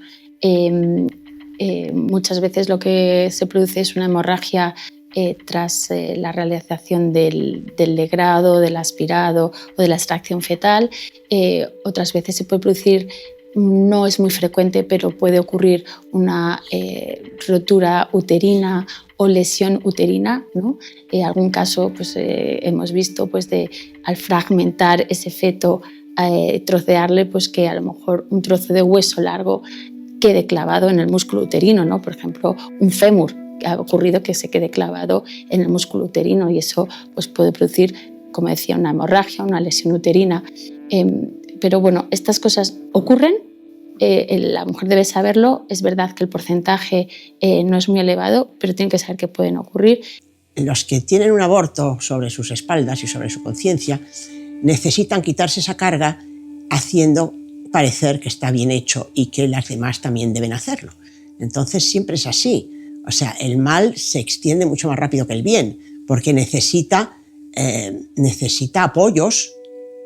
Muchas veces lo que se produce es una hemorragia tras la realización del legrado, del aspirado o de la extracción fetal. Otras veces se puede producir, no es muy frecuente, pero puede ocurrir una rotura uterina o lesión uterina, ¿no? En algún caso pues, hemos visto pues, al fragmentar ese feto, trocearle, pues, que a lo mejor un trozo de hueso largo quede clavado en el músculo uterino, ¿no? Por ejemplo, un fémur, que ha ocurrido que se quede clavado en el músculo uterino, y eso pues, puede producir, como decía, una hemorragia, una lesión uterina. Pero bueno, estas cosas ocurren, la mujer debe saberlo. Es verdad que el porcentaje no es muy elevado, pero tienen que saber que pueden ocurrir. Los que tienen un aborto sobre sus espaldas y sobre su conciencia necesitan quitarse esa carga haciendo parecer que está bien hecho y que las demás también deben hacerlo. Entonces siempre es así. O sea, el mal se extiende mucho más rápido que el bien, porque necesita apoyos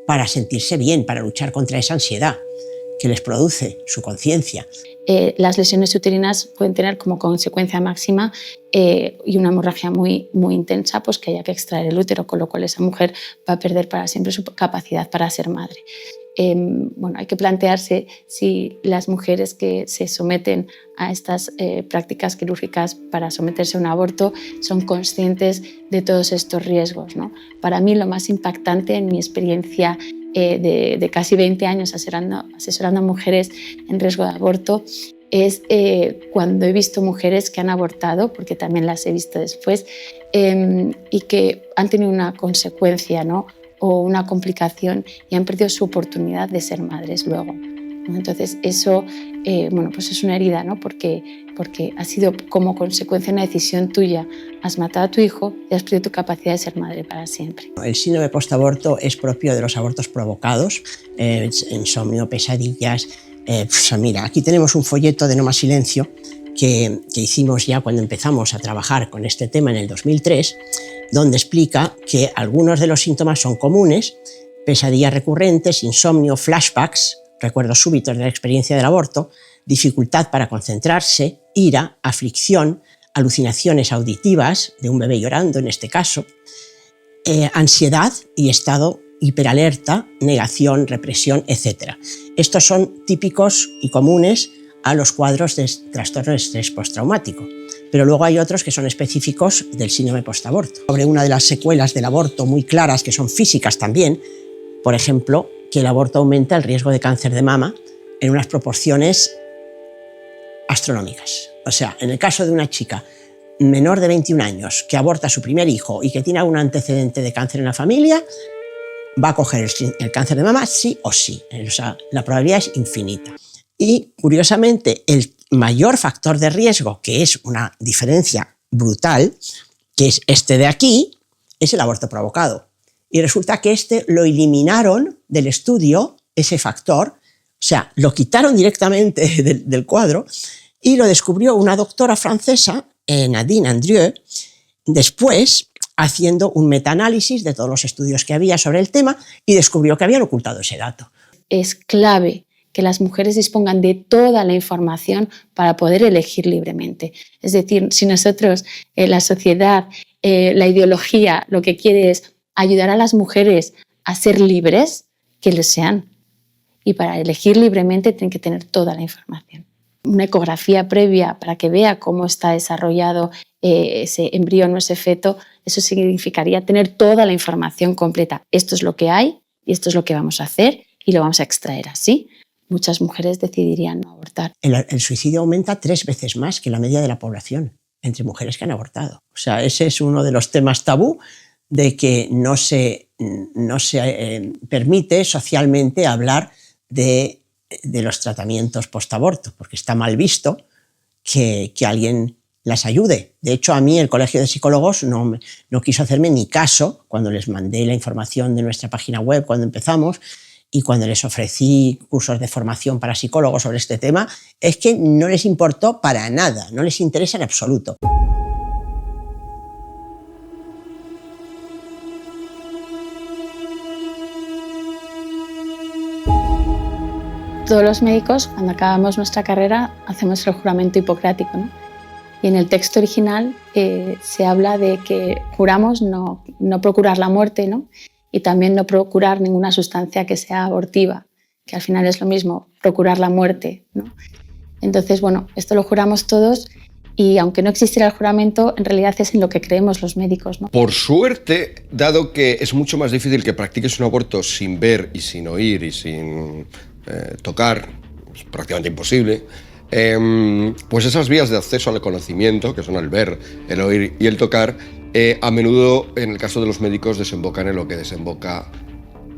para sentirse bien, para luchar contra esa ansiedad que les produce su conciencia. Las lesiones uterinas pueden tener como consecuencia máxima y una hemorragia muy, muy intensa, pues que haya que extraer el útero, con lo cual esa mujer va a perder para siempre su capacidad para ser madre. Bueno, hay que plantearse si las mujeres que se someten a estas prácticas quirúrgicas para someterse a un aborto son conscientes de todos estos riesgos, ¿no? Para mí lo más impactante en mi experiencia de casi 20 años asesorando a mujeres en riesgo de aborto es cuando he visto mujeres que han abortado, porque también las he visto después, y que han tenido una consecuencia, ¿no? O una complicación y han perdido su oportunidad de ser madres luego. Entonces eso bueno, pues es una herida, ¿no? Porque ha sido como consecuencia una decisión tuya. Has matado a tu hijo y has perdido tu capacidad de ser madre para siempre. El síndrome postaborto es propio de los abortos provocados, insomnio, pesadillas. Pues mira, aquí tenemos un folleto de No Más Silencio que hicimos ya cuando empezamos a trabajar con este tema en el 2003, donde explica que algunos de los síntomas son comunes: pesadillas recurrentes, insomnio, flashbacks, recuerdos súbitos de la experiencia del aborto, dificultad para concentrarse, ira, aflicción, alucinaciones auditivas de un bebé llorando en este caso, ansiedad y estado hiperalerta, negación, represión, etc. Estos son típicos y comunes a los cuadros de trastorno de estrés postraumático. Pero luego hay otros que son específicos del síndrome postaborto. Sobre una de las secuelas del aborto muy claras, que son físicas también, por ejemplo, que el aborto aumenta el riesgo de cáncer de mama en unas proporciones astronómicas. O sea, en el caso de una chica menor de 21 años que aborta a su primer hijo y que tiene algún antecedente de cáncer en la familia, va a coger el cáncer de mama sí o sí. O sea, la probabilidad es infinita. Y, curiosamente, el mayor factor de riesgo, que es una diferencia brutal, que es este de aquí, es el aborto provocado. Y resulta que este lo eliminaron del estudio, ese factor, o sea, lo quitaron directamente del cuadro, y lo descubrió una doctora francesa, Nadine Andrieu, después haciendo un metaanálisis de todos los estudios que había sobre el tema, y descubrió que habían ocultado ese dato. Es clave que las mujeres dispongan de toda la información para poder elegir libremente. Es decir, si nosotros, la sociedad, la ideología, lo que quiere es ayudar a las mujeres a ser libres, que lo sean. Y para elegir libremente tienen que tener toda la información. Una ecografía previa para que vea cómo está desarrollado ese embrión o ese feto, eso significaría tener toda la información completa. Esto es lo que hay y esto es lo que vamos a hacer y lo vamos a extraer así. Muchas mujeres decidirían no abortar. El suicidio aumenta 3 veces más que la media de la población entre mujeres que han abortado. O sea, ese es uno de los temas tabú, de que no se permite socialmente hablar de los tratamientos postaborto, porque está mal visto que alguien las ayude. De hecho, a mí el Colegio de Psicólogos no quiso hacerme ni caso cuando les mandé la información de nuestra página web cuando empezamos, y cuando les ofrecí cursos de formación para psicólogos sobre este tema, es que no les importó para nada, no les interesa en absoluto. Todos los médicos, cuando acabamos nuestra carrera, hacemos el juramento hipocrático, ¿no? Y en el texto original se habla de que juramos no procurar la muerte, ¿no? Y también no procurar ninguna sustancia que sea abortiva, que al final es lo mismo, procurar la muerte, ¿no? Entonces, bueno, esto lo juramos todos y aunque no existiera el juramento, en realidad es en lo que creemos los médicos, ¿no? Por suerte, dado que es mucho más difícil que practiques un aborto sin ver y sin oír y sin tocar, es prácticamente imposible, pues esas vías de acceso al conocimiento, que son el ver, el oír y el tocar, a menudo, en el caso de los médicos, desembocan en lo que desemboca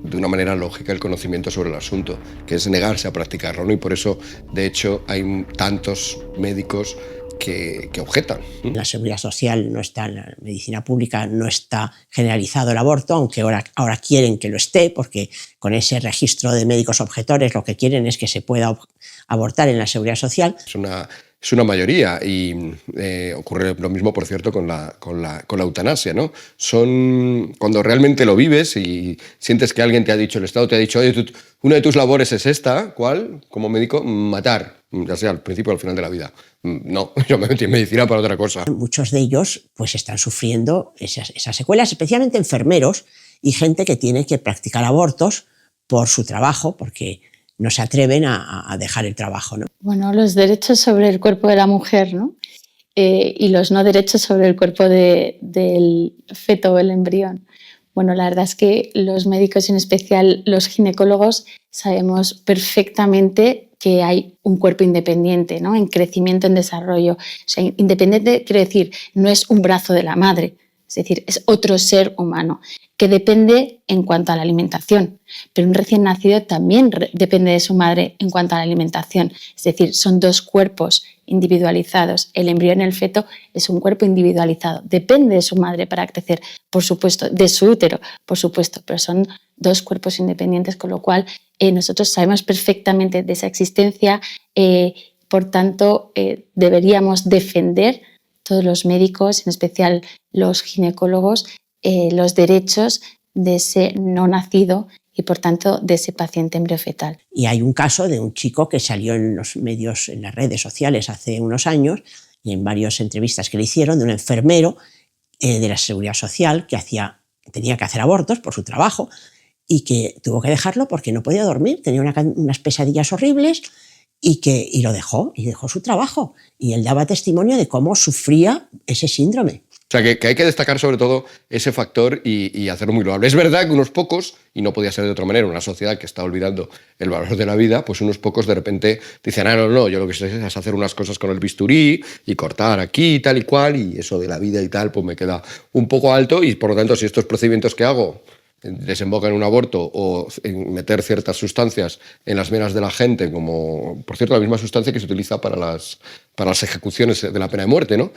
de una manera lógica el conocimiento sobre el asunto, que es negarse a practicarlo, ¿no? Y por eso, de hecho, hay tantos médicos que objetan. La seguridad social no está, en la medicina pública no está generalizado el aborto, aunque ahora quieren que lo esté, porque con ese registro de médicos objetores lo que quieren es que se pueda abortar en la seguridad social. Es una mayoría y ocurre lo mismo, por cierto, con la eutanasia, ¿no? Cuando realmente lo vives y sientes que alguien te ha dicho, el Estado te ha dicho, oye, una de tus labores es esta, ¿cuál? Como médico, matar, ya sea al principio o al final de la vida. No, yo me metí en medicina para otra cosa. Muchos de ellos pues están sufriendo esas secuelas, especialmente enfermeros y gente que tiene que practicar abortos por su trabajo, porque no se atreven a dejar el trabajo, ¿no? Bueno, los derechos sobre el cuerpo de la mujer, ¿no? Y los no derechos sobre el cuerpo del feto o el embrión. Bueno, la verdad es que los médicos, en especial los ginecólogos, sabemos perfectamente que hay un cuerpo independiente, ¿no? En crecimiento, en desarrollo. O sea, independiente quiere decir, no es un brazo de la madre, es decir, es otro ser humano que depende en cuanto a la alimentación, pero un recién nacido también depende de su madre en cuanto a la alimentación, es decir, son dos cuerpos individualizados. El embrión y el feto es un cuerpo individualizado, depende de su madre para crecer, por supuesto, de su útero, por supuesto, pero son dos cuerpos independientes, con lo cual nosotros sabemos perfectamente de esa existencia, por tanto, deberíamos defender todos los médicos, en especial los ginecólogos, los derechos de ese no nacido y, por tanto, de ese paciente embriofetal. Y hay un caso de un chico que salió en los medios, en las redes sociales hace unos años, y en varias entrevistas que le hicieron, de un enfermero de la Seguridad Social que tenía que hacer abortos por su trabajo y que tuvo que dejarlo porque no podía dormir, tenía unas pesadillas horribles y lo dejó, y dejó su trabajo. Y él daba testimonio de cómo sufría ese síndrome. O sea, que hay que destacar sobre todo ese factor y hacerlo muy loable. Es verdad que unos pocos, y no podía ser de otra manera, una sociedad que está olvidando el valor de la vida, pues unos pocos de repente dicen, no, yo lo que sé es hacer unas cosas con el bisturí y cortar aquí y tal y cual, y eso de la vida y tal, pues me queda un poco alto, y por lo tanto, si estos procedimientos que hago desemboca en un aborto o en meter ciertas sustancias en las venas de la gente, como, por cierto, la misma sustancia que se utiliza para las ejecuciones de la pena de muerte, ¿no?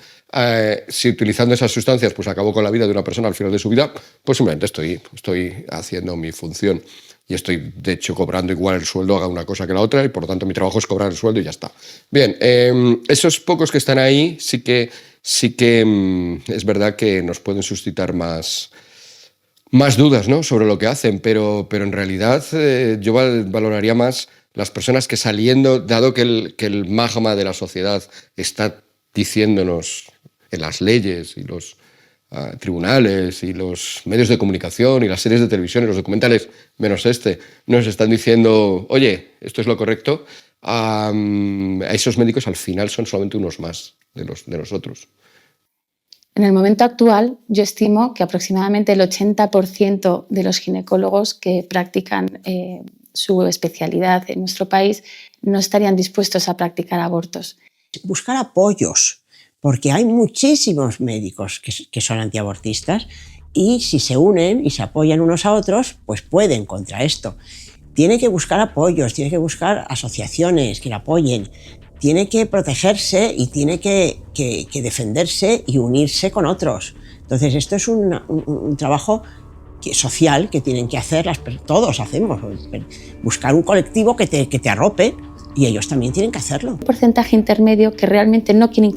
Si utilizando esas sustancias pues acabo con la vida de una persona al final de su vida, pues simplemente estoy haciendo mi función y estoy, de hecho, cobrando igual el sueldo, haga una cosa que la otra, y por lo tanto mi trabajo es cobrar el sueldo y ya está. Bien, esos pocos que están ahí sí que es verdad que nos pueden suscitar más dudas, ¿no?, sobre lo que hacen, pero en realidad yo valoraría más las personas que, saliendo, dado que el magma de la sociedad está diciéndonos en las leyes y los tribunales y los medios de comunicación y las series de televisión y los documentales, menos nos están diciendo, oye, esto es lo correcto, a esos médicos al final son solamente unos más de nosotros. En el momento actual, yo estimo que aproximadamente el 80% de los ginecólogos que practican su especialidad en nuestro país no estarían dispuestos a practicar abortos. Buscar apoyos, porque hay muchísimos médicos que son antiabortistas y si se unen y se apoyan unos a otros, pues pueden contra esto. Tiene que buscar apoyos, tiene que buscar asociaciones que le apoyen, tiene que protegerse y tiene que defenderse y unirse con otros. Entonces esto es un trabajo social que tienen que hacer, todos hacemos, buscar un colectivo que te arrope, y ellos también tienen que hacerlo. Un porcentaje intermedio que realmente no quiere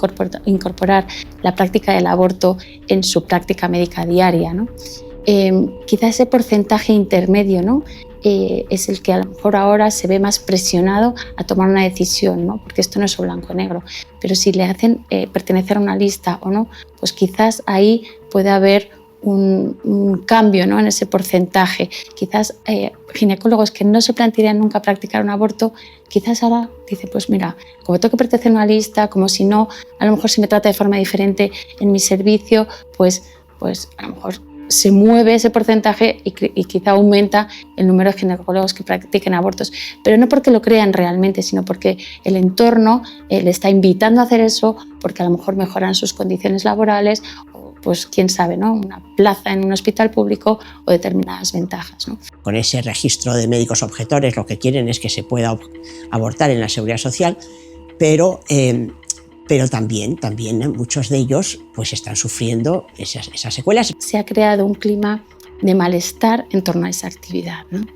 incorporar la práctica del aborto en su práctica médica diaria, ¿no? Quizá ese porcentaje intermedio, ¿no?, es el que a lo mejor ahora se ve más presionado a tomar una decisión, ¿no? Porque esto no es o blanco o negro, pero si le hacen pertenecer a una lista o no, pues quizás ahí puede haber un cambio, ¿no?, en ese porcentaje. Quizás ginecólogos que no se plantearían nunca practicar un aborto, quizás ahora dicen, pues mira, como tengo que pertenecer a una lista, como si no, a lo mejor si me trata de forma diferente en mi servicio, pues a lo mejor se mueve ese porcentaje y quizá aumenta el número de ginecólogos que practiquen abortos, pero no porque lo crean realmente, sino porque el entorno le está invitando a hacer eso, porque a lo mejor mejoran sus condiciones laborales, o pues quién sabe, ¿no?, una plaza en un hospital público o determinadas ventajas, ¿no? Con ese registro de médicos objetores lo que quieren es que se pueda abortar en la Seguridad Social, pero también muchos de ellos pues están sufriendo esas secuelas. Se ha creado un clima de malestar en torno a esa actividad, ¿no?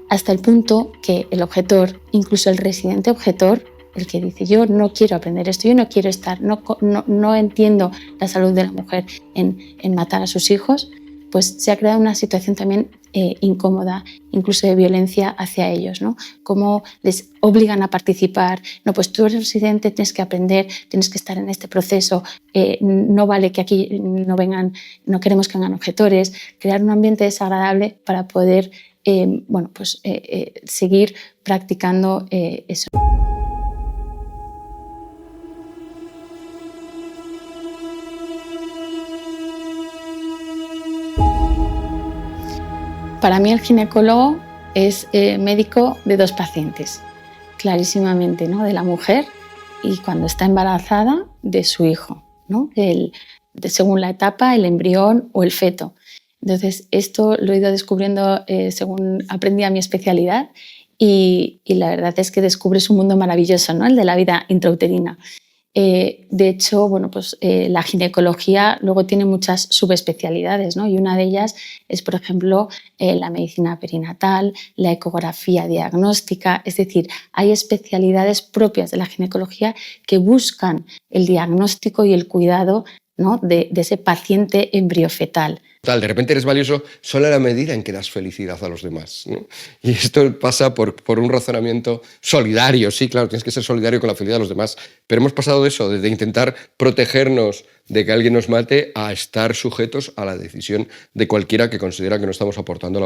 Hasta el punto que el objetor, incluso el residente objetor, el que dice yo no quiero aprender esto, yo no quiero estar, no entiendo la salud de la mujer en matar a sus hijos, pues se ha creado una situación también incómoda, incluso de violencia hacia ellos, ¿no? Cómo les obligan a participar, no, pues tú eres residente, tienes que aprender, tienes que estar en este proceso, no vale que aquí no queremos que vengan objetores, crear un ambiente desagradable para poder seguir practicando eso. Para mí el ginecólogo es médico de dos pacientes, clarísimamente, ¿no?, de la mujer y cuando está embarazada de su hijo, ¿no?, según la etapa, el embrión o el feto. Entonces esto lo he ido descubriendo según aprendí mi especialidad y la verdad es que descubres un mundo maravilloso, ¿no?, el de la vida intrauterina. De hecho, la ginecología luego tiene muchas subespecialidades, ¿no? Y una de ellas es, por ejemplo, la medicina perinatal, la ecografía diagnóstica, es decir, hay especialidades propias de la ginecología que buscan el diagnóstico y el cuidado, ¿no?, de ese paciente embriofetal. De repente eres valioso solo a la medida en que das felicidad a los demás, ¿no? Y esto pasa por un razonamiento solidario. Sí, claro, tienes que ser solidario con la felicidad de los demás, pero hemos pasado de eso, de intentar protegernos de que alguien nos mate, a estar sujetos a la decisión de cualquiera que considera que no estamos aportando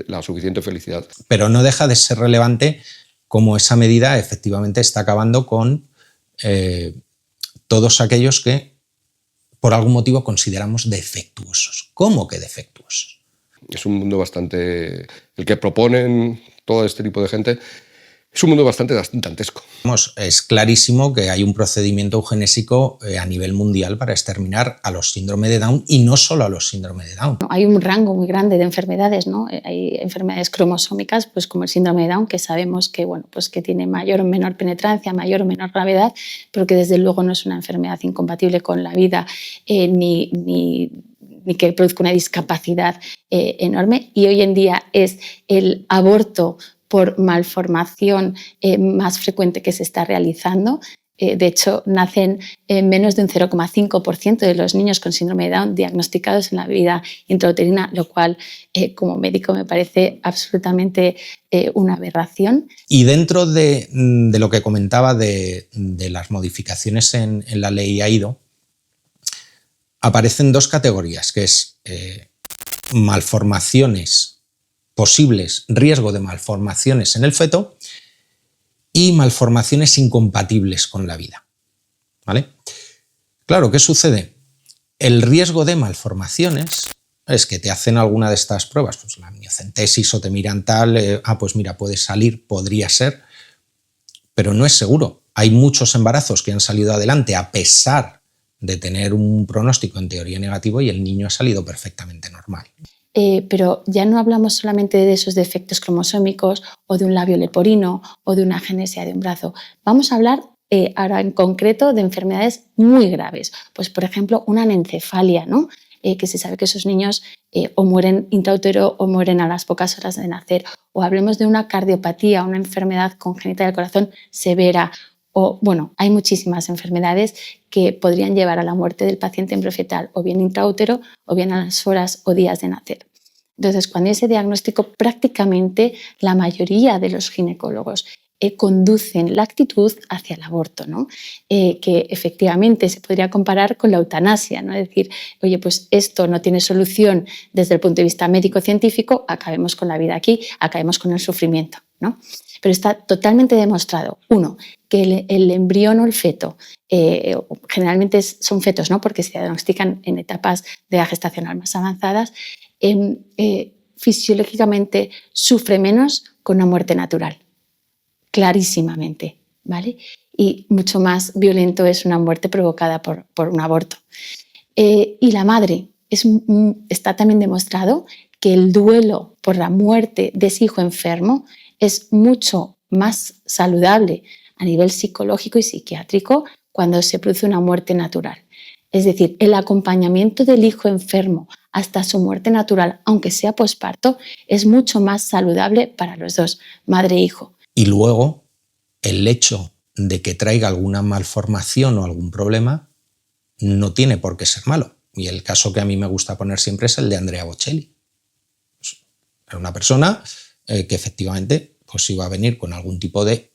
la suficiente felicidad. Pero no deja de ser relevante cómo esa medida efectivamente está acabando con todos aquellos que por algún motivo consideramos defectuosos. ¿Cómo que defectuosos? Es un mundo bastante... El que proponen todo este tipo de gente es un mundo bastante dantesco. Es clarísimo que hay un procedimiento eugenésico a nivel mundial para exterminar a los síndrome de Down y no solo a los síndrome de Down. Hay un rango muy grande de enfermedades, ¿no? Hay enfermedades cromosómicas, pues como el síndrome de Down, que sabemos que, que tiene mayor o menor penetrancia, mayor o menor gravedad, pero que desde luego no es una enfermedad incompatible con la vida ni que produzca una discapacidad enorme. Y hoy en día es el aborto por malformación más frecuente que se está realizando. De hecho, nacen menos de un 0,5% de los niños con síndrome de Down diagnosticados en la vida intrauterina, lo cual como médico me parece absolutamente una aberración. Y dentro de lo que comentaba de las modificaciones en la ley AIDO, aparecen dos categorías, que es malformaciones posibles, riesgo de malformaciones en el feto y malformaciones incompatibles con la vida, ¿vale? Claro, ¿qué sucede? El riesgo de malformaciones es que te hacen alguna de estas pruebas, pues la amniocentesis o te miran tal, pues mira, puede salir, podría ser, pero no es seguro. Hay muchos embarazos que han salido adelante a pesar de tener un pronóstico en teoría negativo y el niño ha salido perfectamente normal. Pero ya no hablamos solamente de esos defectos cromosómicos o de un labio leporino o de una agenesia de un brazo. Vamos a hablar ahora en concreto de enfermedades muy graves. Pues, por ejemplo, una anencefalia, ¿no? Que se sabe que esos niños o mueren intraútero o mueren a las pocas horas de nacer. O hablemos de una cardiopatía, una enfermedad congénita del corazón severa. O, hay muchísimas enfermedades que podrían llevar a la muerte del paciente embriofetal, o bien intraútero, o bien a las horas o días de nacer. Entonces, cuando hay ese diagnóstico, prácticamente la mayoría de los ginecólogos conducen la actitud hacia el aborto, ¿no? Que efectivamente se podría comparar con la eutanasia, ¿no? Es decir, oye, pues esto no tiene solución desde el punto de vista médico-científico, acabemos con la vida aquí, acabemos con el sufrimiento, ¿no? Pero está totalmente demostrado, uno, que el embrión o el feto, generalmente son fetos, ¿no? Porque se diagnostican en etapas de la gestacional más avanzadas, fisiológicamente sufre menos con una muerte natural, clarísimamente, ¿vale? Y mucho más violento es una muerte provocada por un aborto. Y la madre, está también demostrado que el duelo por la muerte de ese hijo enfermo es mucho más saludable a nivel psicológico y psiquiátrico cuando se produce una muerte natural. Es decir, el acompañamiento del hijo enfermo hasta su muerte natural, aunque sea posparto, es mucho más saludable para los dos, madre e hijo. Y luego, el hecho de que traiga alguna malformación o algún problema no tiene por qué ser malo. Y el caso que a mí me gusta poner siempre es el de Andrea Bocelli. Era una persona que efectivamente pues iba a venir con algún tipo de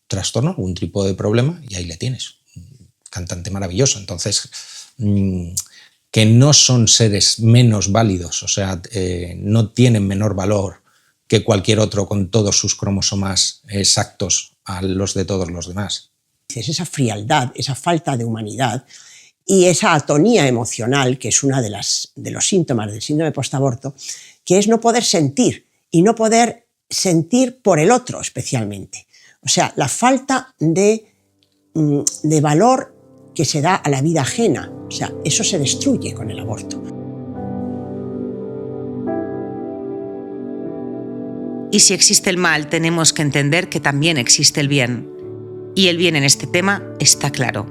trastorno, algún tipo de problema, y ahí le tienes. Un cantante maravilloso. Entonces, que no son seres menos válidos, o sea, no tienen menor valor que cualquier otro con todos sus cromosomas exactos a los de todos los demás. Es esa frialdad, esa falta de humanidad y esa atonía emocional, que es uno de los síntomas del síndrome postaborto, que es no poder sentir y no poder sentir por el otro especialmente. O sea, la falta de valor que se da a la vida ajena. O sea, eso se destruye con el aborto. Y si existe el mal, tenemos que entender que también existe el bien. Y el bien en este tema está claro.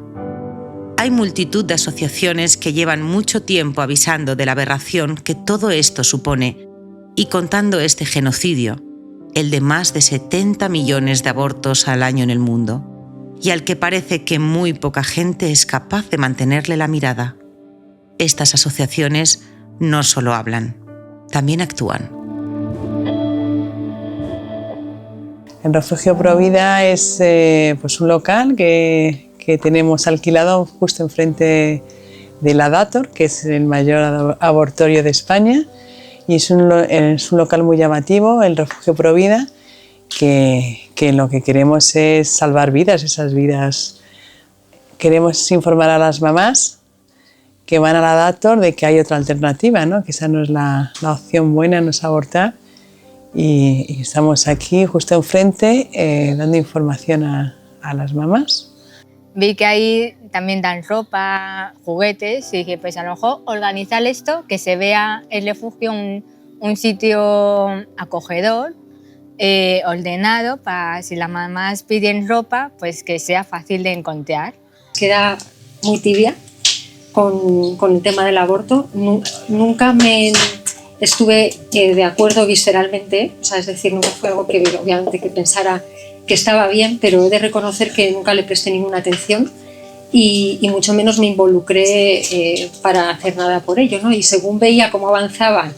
Hay multitud de asociaciones que llevan mucho tiempo avisando de la aberración que todo esto supone y contando este genocidio, el de más de 70 millones de abortos al año en el mundo, y al que parece que muy poca gente es capaz de mantenerle la mirada. Estas asociaciones no solo hablan, también actúan. El Refugio Provida es pues un local que tenemos alquilado justo enfrente de la Dator, que es el mayor abortorio de España, y es un local muy llamativo, el Refugio Provida, que lo que queremos es salvar vidas, esas vidas. Queremos informar a las mamás que van a la Dator de que hay otra alternativa, ¿no? Que esa no es la opción buena, no es abortar. Y estamos aquí justo enfrente dando información a las mamás. Vi que ahí también dan ropa, juguetes, y dije, pues a lo mejor organizar esto, que se vea el refugio un sitio acogedor, ordenado, para si las mamás piden ropa, pues que sea fácil de encontrar. Queda muy tibia con el tema del aborto. Nunca me estuve de acuerdo visceralmente, o sea, es decir, nunca fue algo que obviamente que pensara que estaba bien, pero he de reconocer que nunca le presté ninguna atención y mucho menos me involucré para hacer nada por ello, ¿no? Y según veía cómo avanzaba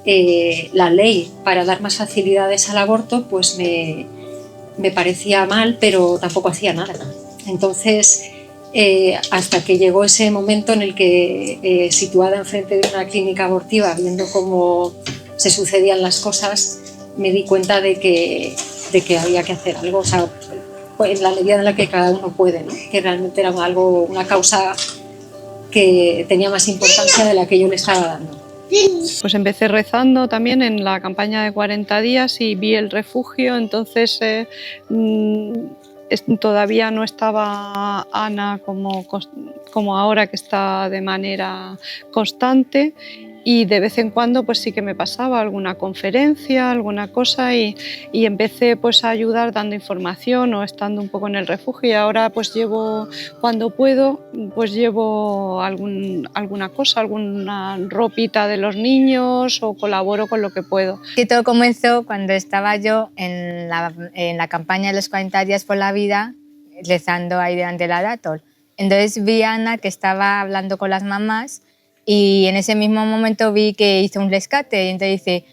la ley para dar más facilidades al aborto, pues me parecía mal, pero tampoco hacía nada. Entonces, hasta que llegó ese momento en el que, situada enfrente de una clínica abortiva, viendo cómo se sucedían las cosas, me di cuenta de que había que hacer algo, o sea, en la medida en la que cada uno puede, ¿no? Que realmente era una causa que tenía más importancia de la que yo le estaba dando. Pues empecé rezando también en la campaña de 40 días y vi el refugio, entonces todavía no estaba Ana como ahora, que está de manera constante, y de vez en cuando pues sí que me pasaba alguna conferencia, alguna cosa, y empecé pues a ayudar dando información o estando un poco en el refugio, y ahora pues llevo, cuando puedo, pues llevo alguna cosa, alguna ropita de los niños, o colaboro con lo que puedo. Que todo comenzó cuando estaba yo en la campaña de los 40 días por la vida, rezando ahí delante de la Dator. Entonces vi a Ana que estaba hablando con las mamás, y en ese mismo momento vi que hizo un rescate, y entonces dice,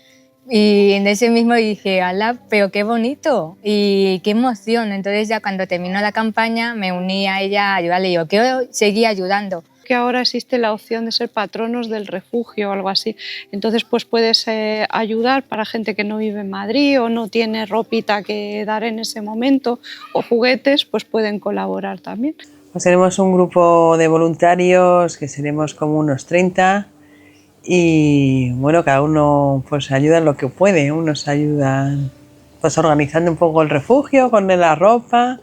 Y en ese mismo dije, ala, pero qué bonito y qué emoción. Entonces ya cuando terminó la campaña me uní a ella a ayudarle y yo quiero seguir ayudando. Que ahora existe la opción de ser patronos del refugio o algo así. Entonces pues puedes ayudar para gente que no vive en Madrid o no tiene ropita que dar en ese momento o juguetes, pues pueden colaborar también. Pues tenemos un grupo de voluntarios que seremos como unos 30 y bueno, cada uno pues ayuda en lo que puede. Unos ayudan pues organizando un poco el refugio con la ropa,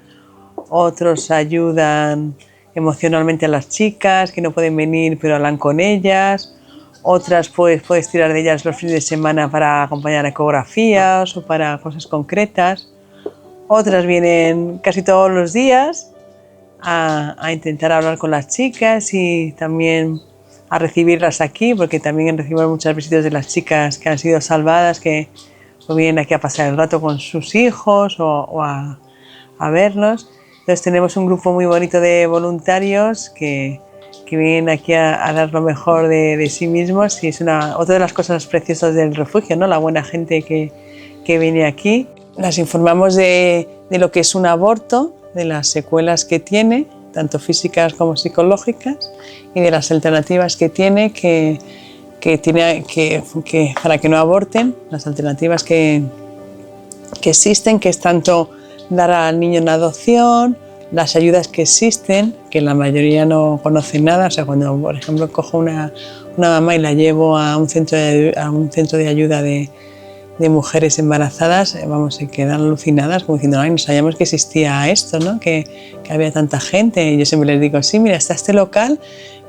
otros ayudan emocionalmente a las chicas que no pueden venir pero hablan con ellas, otras pues puedes tirar de ellas los fines de semana para acompañar a ecografías o para cosas concretas, otras vienen casi todos los días a intentar hablar con las chicas y también a recibirlas aquí, porque también recibimos muchas visitas de las chicas que han sido salvadas, que vienen aquí a pasar el rato con sus hijos o a vernos. Entonces tenemos un grupo muy bonito de voluntarios que vienen aquí a dar lo mejor de sí mismos y es otra de las cosas preciosas del refugio, ¿no? La buena gente que viene aquí. Las informamos de lo que es un aborto, de las secuelas que tiene, tanto físicas como psicológicas, y de las alternativas que tiene para que no aborten, las alternativas que existen, que es tanto dar al niño en adopción, las ayudas que existen, que la mayoría no conocen nada. O sea, cuando por ejemplo cojo una mamá y la llevo a un centro de ayuda de mujeres embarazadas, se quedan alucinadas como diciendo, ay, no sabíamos que existía esto, ¿no? que había tanta gente. Y yo siempre les digo, sí, mira, está este local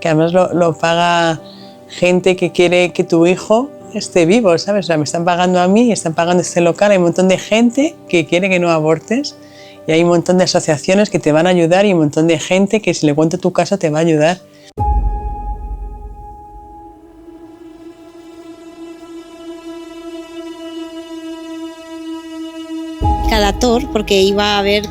que además lo paga gente que quiere que tu hijo esté vivo, ¿sabes? O sea, me están pagando a mí y están pagando este local. Hay un montón de gente que quiere que no abortes y hay un montón de asociaciones que te van a ayudar y un montón de gente que si le cuento tu caso te va a ayudar. Cadator, porque iba a ver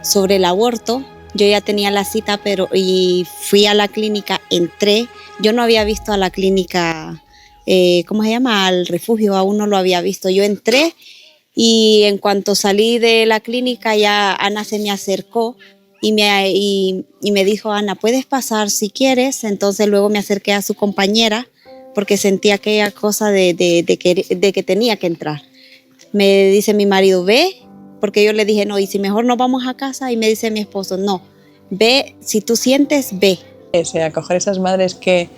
sobre el aborto. Yo ya tenía la cita, y fui a la clínica, entré. Yo no había visto a la clínica, ¿cómo se llama? Al refugio, aún no lo había visto. Yo entré y en cuanto salí de la clínica ya Ana se me acercó y me dijo, Ana, puedes pasar si quieres. Entonces luego me acerqué a su compañera porque sentía aquella cosa de que tenía que entrar. Me dice mi marido, ve, porque yo le dije, no, y si mejor nos vamos a casa, y me dice mi esposo, no, ve, si tú sientes, ve. Acoger a esas madres que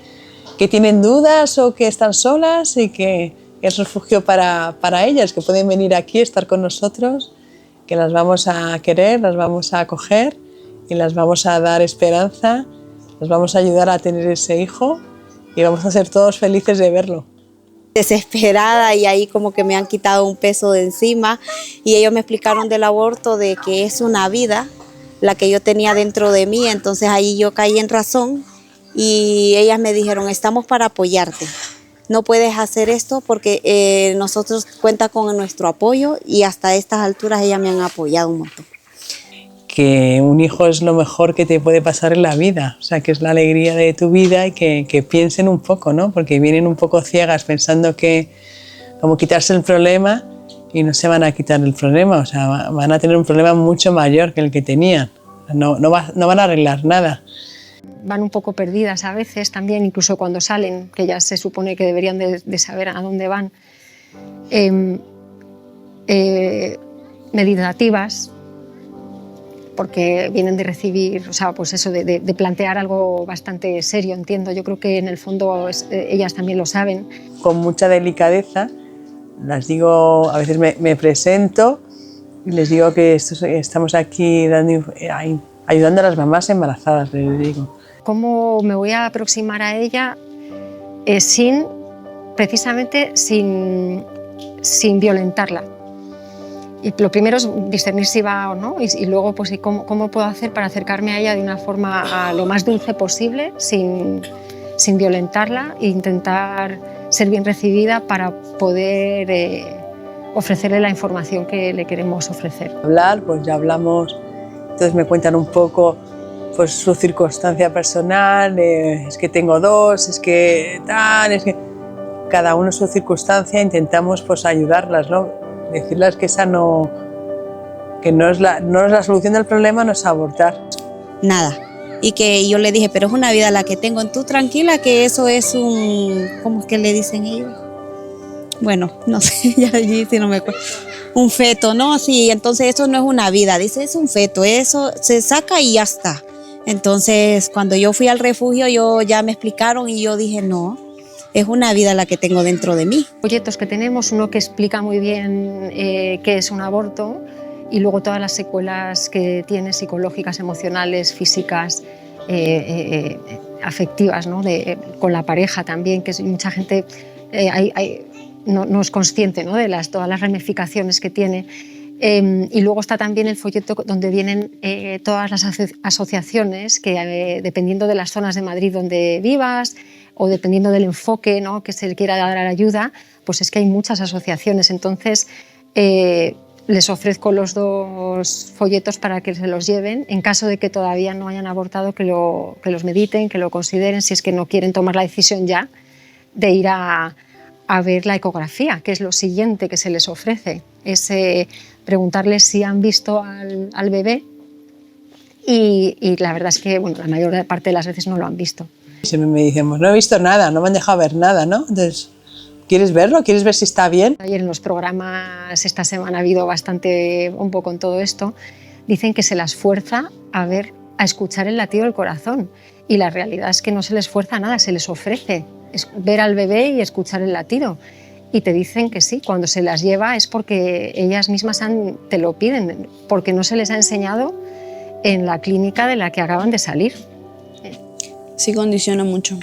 tienen dudas o que están solas y que es refugio para ellas, que pueden venir aquí, estar con nosotros, que las vamos a querer, las vamos a acoger y las vamos a dar esperanza, las vamos a ayudar a tener ese hijo y vamos a ser todos felices de verlo. Desesperada, y ahí como que me han quitado un peso de encima y ellos me explicaron del aborto, de que es una vida la que yo tenía dentro de mí. Entonces ahí yo caí en razón y ellas me dijeron, estamos para apoyarte, no puedes hacer esto porque nosotros cuenta con nuestro apoyo, y hasta estas alturas ellas me han apoyado un montón. Que un hijo es lo mejor que te puede pasar en la vida, o sea, que es la alegría de tu vida, y que piensen un poco, ¿no? Porque vienen un poco ciegas pensando que como quitarse el problema, y no se van a quitar el problema, o sea, van a tener un problema mucho mayor que el que tenían, no van a arreglar nada. Van un poco perdidas a veces también, incluso cuando salen, que ya se supone que deberían de saber a dónde van. Meditativas, porque vienen de recibir, o sea, pues eso, de plantear algo bastante serio, entiendo. Yo creo que en el fondo ellas también lo saben. Con mucha delicadeza las digo, a veces me presento y les digo que estamos aquí ayudando a las mamás embarazadas, les digo. ¿Cómo me voy a aproximar a ella precisamente sin violentarla? Y lo primero es discernir si va o no, y luego pues cómo puedo hacer para acercarme a ella de una forma lo más dulce posible, sin violentarla, e intentar ser bien recibida para poder ofrecerle la información que le queremos ofrecer. Hablar, pues ya hablamos, entonces me cuentan un poco pues su circunstancia personal, es que tengo dos, es que tal, es que... cada uno su circunstancia, intentamos pues ayudarlas, ¿no? Decirles que esa no es la solución del problema, no es abortar. Nada. Y que yo le dije, pero es una vida la que tengo, tú tranquila que eso es un, ¿cómo es que le dicen ellos? Bueno, no sé, ya allí sí no me acuerdo. Un feto, ¿no? Sí, entonces eso no es una vida, dice, es un feto, eso se saca y ya está. Entonces, cuando yo fui al refugio, ya me explicaron y yo dije, no, es una vida la que tengo dentro de mí. Folletos que tenemos, uno que explica muy bien qué es un aborto y luego todas las secuelas que tiene psicológicas, emocionales, físicas, afectivas, ¿no? Con la pareja también, que mucha gente no es consciente, ¿no? De todas las ramificaciones que tiene. Y luego está también el folleto donde vienen todas las asociaciones que dependiendo de las zonas de Madrid donde vivas o dependiendo del enfoque, ¿no? Que se le quiera dar a la ayuda, pues es que hay muchas asociaciones. Entonces les ofrezco los 2 folletos para que se los lleven. En caso de que todavía no hayan abortado, que los mediten, que lo consideren, si es que no quieren tomar la decisión ya de ir a ver la ecografía, que es lo siguiente que se les ofrece. Es preguntarles si han visto al bebé y la verdad es que bueno, la mayor parte de las veces no lo han visto. Siempre me dicen, no he visto nada, no me han dejado ver nada, ¿no? Entonces, ¿quieres verlo? ¿Quieres ver si está bien? Ayer en los programas, esta semana ha habido bastante un poco en todo esto, dicen que se las fuerza a escuchar el latido del corazón y la realidad es que no se les fuerza nada, se les ofrece ver al bebé y escuchar el latido. Y te dicen que sí, cuando se las lleva es porque ellas mismas te lo piden, porque no se les ha enseñado en la clínica de la que acaban de salir. Sí condiciona mucho,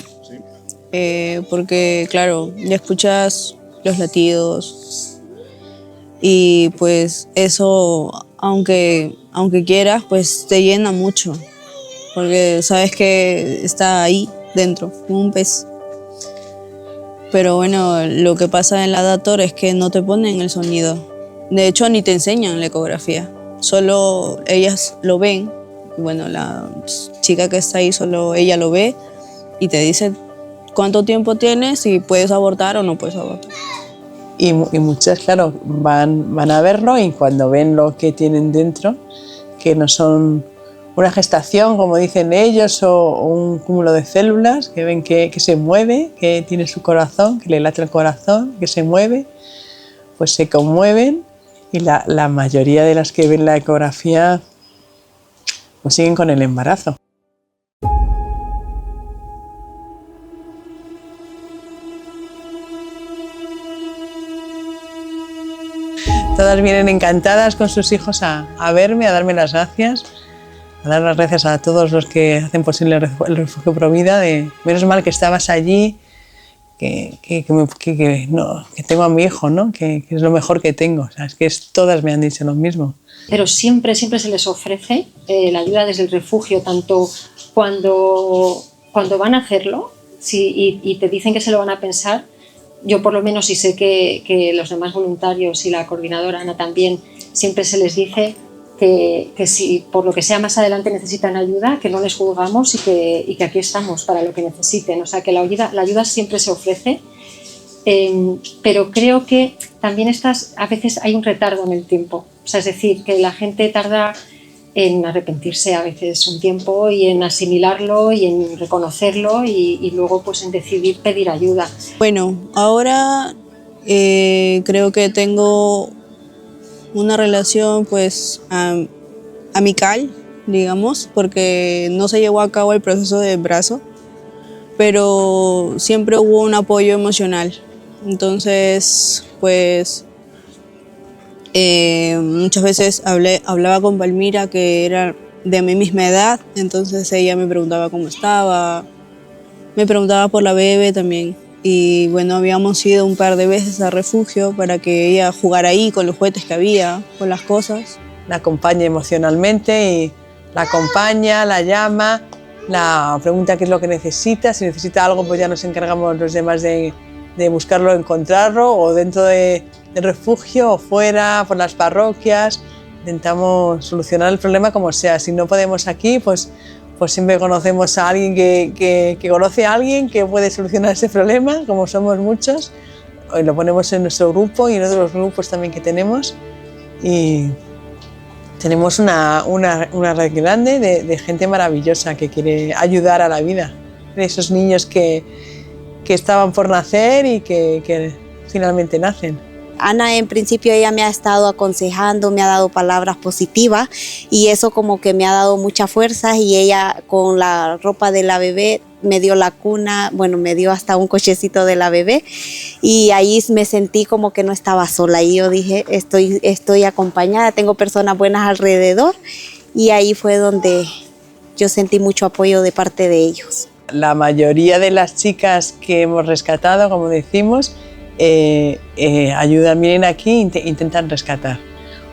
porque claro, ya escuchas los latidos y pues eso, aunque quieras, pues te llena mucho, porque sabes que está ahí dentro, como un pez. Pero bueno, lo que pasa en la Dator es que no te ponen el sonido. De hecho, ni te enseñan la ecografía. Solo ellas lo ven. Bueno, la chica que está ahí, solo ella lo ve y te dice cuánto tiempo tienes y puedes abortar o no puedes abortar. Y muchas, claro, van a verlo y cuando ven lo que tienen dentro, que no son una gestación, como dicen ellos, o un cúmulo de células, que ven que se mueve, que tiene su corazón, que le late el corazón, que se mueve, pues se conmueven y la mayoría de las que ven la ecografía pues siguen con el embarazo. Todas vienen encantadas con sus hijos a verme, a darme las gracias. A dar las gracias a todos los que hacen posible el Refugio Provida, de menos mal que estabas allí, que tengo a mi hijo, ¿no? que es lo mejor que tengo. O sea, es que todas me han dicho lo mismo. Pero siempre se les ofrece la ayuda desde el refugio, tanto cuando van a hacerlo y te dicen que se lo van a pensar. Yo por lo menos, y sé que los demás voluntarios y la coordinadora Ana también, siempre se les dice que si por lo que sea más adelante necesitan ayuda, que no les juzgamos y que aquí estamos para lo que necesiten. O sea, que la ayuda siempre se ofrece, pero creo que también a veces hay un retardo en el tiempo. O sea, es decir, que la gente tarda en arrepentirse a veces un tiempo y en asimilarlo y en reconocerlo y luego pues en decidir pedir ayuda. Bueno, ahora creo que tengo una relación pues amical, digamos, porque no se llevó a cabo el proceso de embarazo, pero siempre hubo un apoyo emocional. Entonces, pues muchas veces hablaba con Palmira, que era de mi misma edad, entonces ella me preguntaba cómo estaba, me preguntaba por la bebé también. Y bueno, habíamos ido un par de veces al refugio para que ella jugara ahí con los juguetes que había, con las cosas. La acompaña emocionalmente y la acompaña, la llama, la pregunta qué es lo que necesita. Si necesita algo, pues ya nos encargamos los demás de buscarlo, encontrarlo, o dentro del refugio o fuera, por las parroquias. Intentamos solucionar el problema como sea. Si no podemos aquí, pues pues siempre conocemos a alguien que conoce a alguien que puede solucionar ese problema, como somos muchos. Hoy lo ponemos en nuestro grupo y en otros grupos también que tenemos. Y tenemos una red grande de gente maravillosa que quiere ayudar a la vida. De esos niños que estaban por nacer y que finalmente nacen. Ana, en principio, ella me ha estado aconsejando, me ha dado palabras positivas y eso como que me ha dado mucha fuerza, y ella con la ropa de la bebé me dio la cuna, bueno, me dio hasta un cochecito de la bebé, y ahí me sentí como que no estaba sola, y yo dije, estoy acompañada, tengo personas buenas alrededor, y ahí fue donde yo sentí mucho apoyo de parte de ellos. La mayoría de las chicas que hemos rescatado, como decimos, ayudan, vienen aquí e intentan rescatar.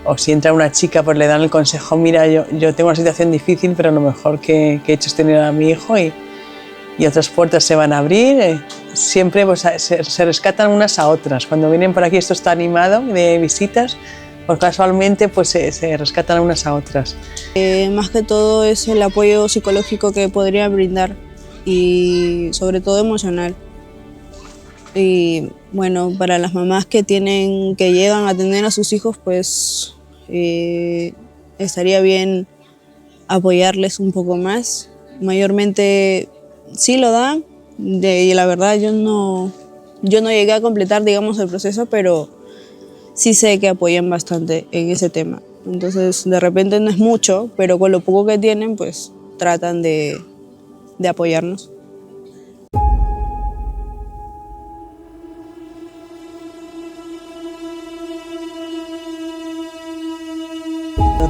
O si entra una chica, pues le dan el consejo, mira, yo tengo una situación difícil, pero lo mejor que he hecho es tener a mi hijo, y otras puertas se van a abrir. Siempre pues, se rescatan unas a otras. Cuando vienen por aquí, esto está animado de visitas, pues casualmente pues, se rescatan unas a otras. Más que todo es el apoyo psicológico que podría brindar y sobre todo emocional. Y bueno, para las mamás que llegan a tener a sus hijos, pues estaría bien apoyarles un poco más. Mayormente sí lo dan, y la verdad yo no llegué a completar, digamos, el proceso, pero sí sé que apoyan bastante en ese tema. Entonces, de repente no es mucho, pero con lo poco que tienen, pues tratan de apoyarnos.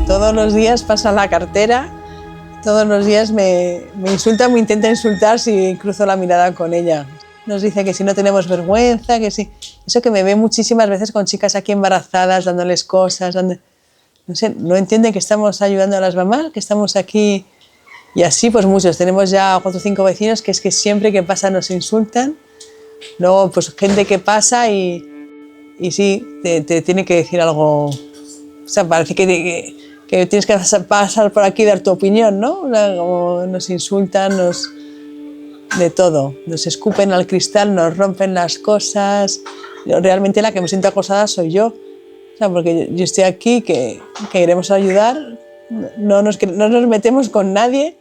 Todos los días pasa la cartera, todos los días me insulta, me intenta insultar si cruzo la mirada con ella. Nos dice que si no tenemos vergüenza, que sí. Eso que me ve muchísimas veces con chicas aquí embarazadas, dándoles cosas, no sé, no entienden que estamos ayudando a las mamás, que estamos aquí. Y así pues muchos, tenemos ya 4 o 5 vecinos que es que siempre que pasa nos insultan. Luego pues gente que pasa y sí, te tiene que decir algo. O sea, parece que tienes que pasar por aquí y dar tu opinión, ¿no? Como nos insultan, de todo. Nos escupen al cristal, nos rompen las cosas. Realmente la que me siento acosada soy yo. O sea, porque yo estoy aquí, que queremos ayudar, no nos metemos con nadie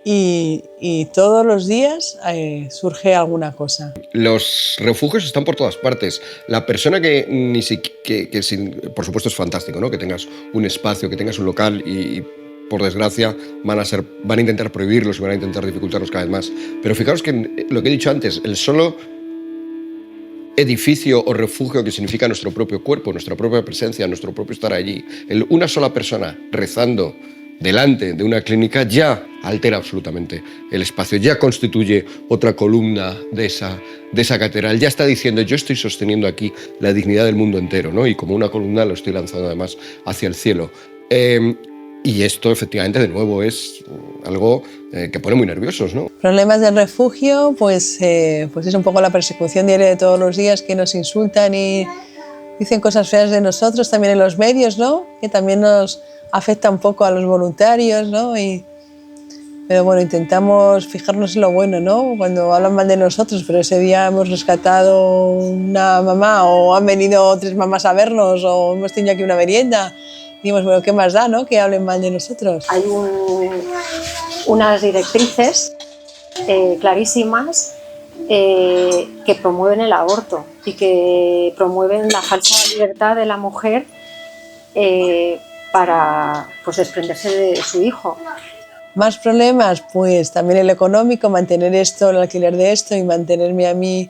y todos los días surge alguna cosa. Los refugios están por todas partes. La persona que por supuesto es fantástico, ¿no? Que tengas un espacio, que tengas un local y por desgracia van a intentar prohibirlos y van a intentar dificultarlos cada vez más. Pero fijaros que lo que he dicho antes, el solo edificio o refugio que significa nuestro propio cuerpo, nuestra propia presencia, nuestro propio estar allí, una sola persona rezando delante de una clínica ya altera absolutamente el espacio, ya constituye otra columna de esa catedral, ya está diciendo yo estoy sosteniendo aquí la dignidad del mundo entero, ¿no? Y como una columna lo estoy lanzando además hacia el cielo. Y esto efectivamente de nuevo es algo que pone muy nerviosos, ¿no? Problemas del refugio, pues es un poco la persecución diaria de todos los días, que nos insultan y dicen cosas feas de nosotros, también en los medios, ¿no? Que también nos afecta un poco a los voluntarios, ¿no? Pero bueno, intentamos fijarnos en lo bueno, ¿no? Cuando hablan mal de nosotros, pero ese día hemos rescatado una mamá o han venido 3 mamás a vernos o hemos tenido aquí una merienda. Dijimos, bueno, ¿qué más da, no? Que hablen mal de nosotros. Hay unas directrices clarísimas que promueven el aborto y que promueven la falsa libertad de la mujer para pues, desprenderse de su hijo. Más problemas, pues también el económico, mantener esto, el alquiler de esto y mantenerme a mí,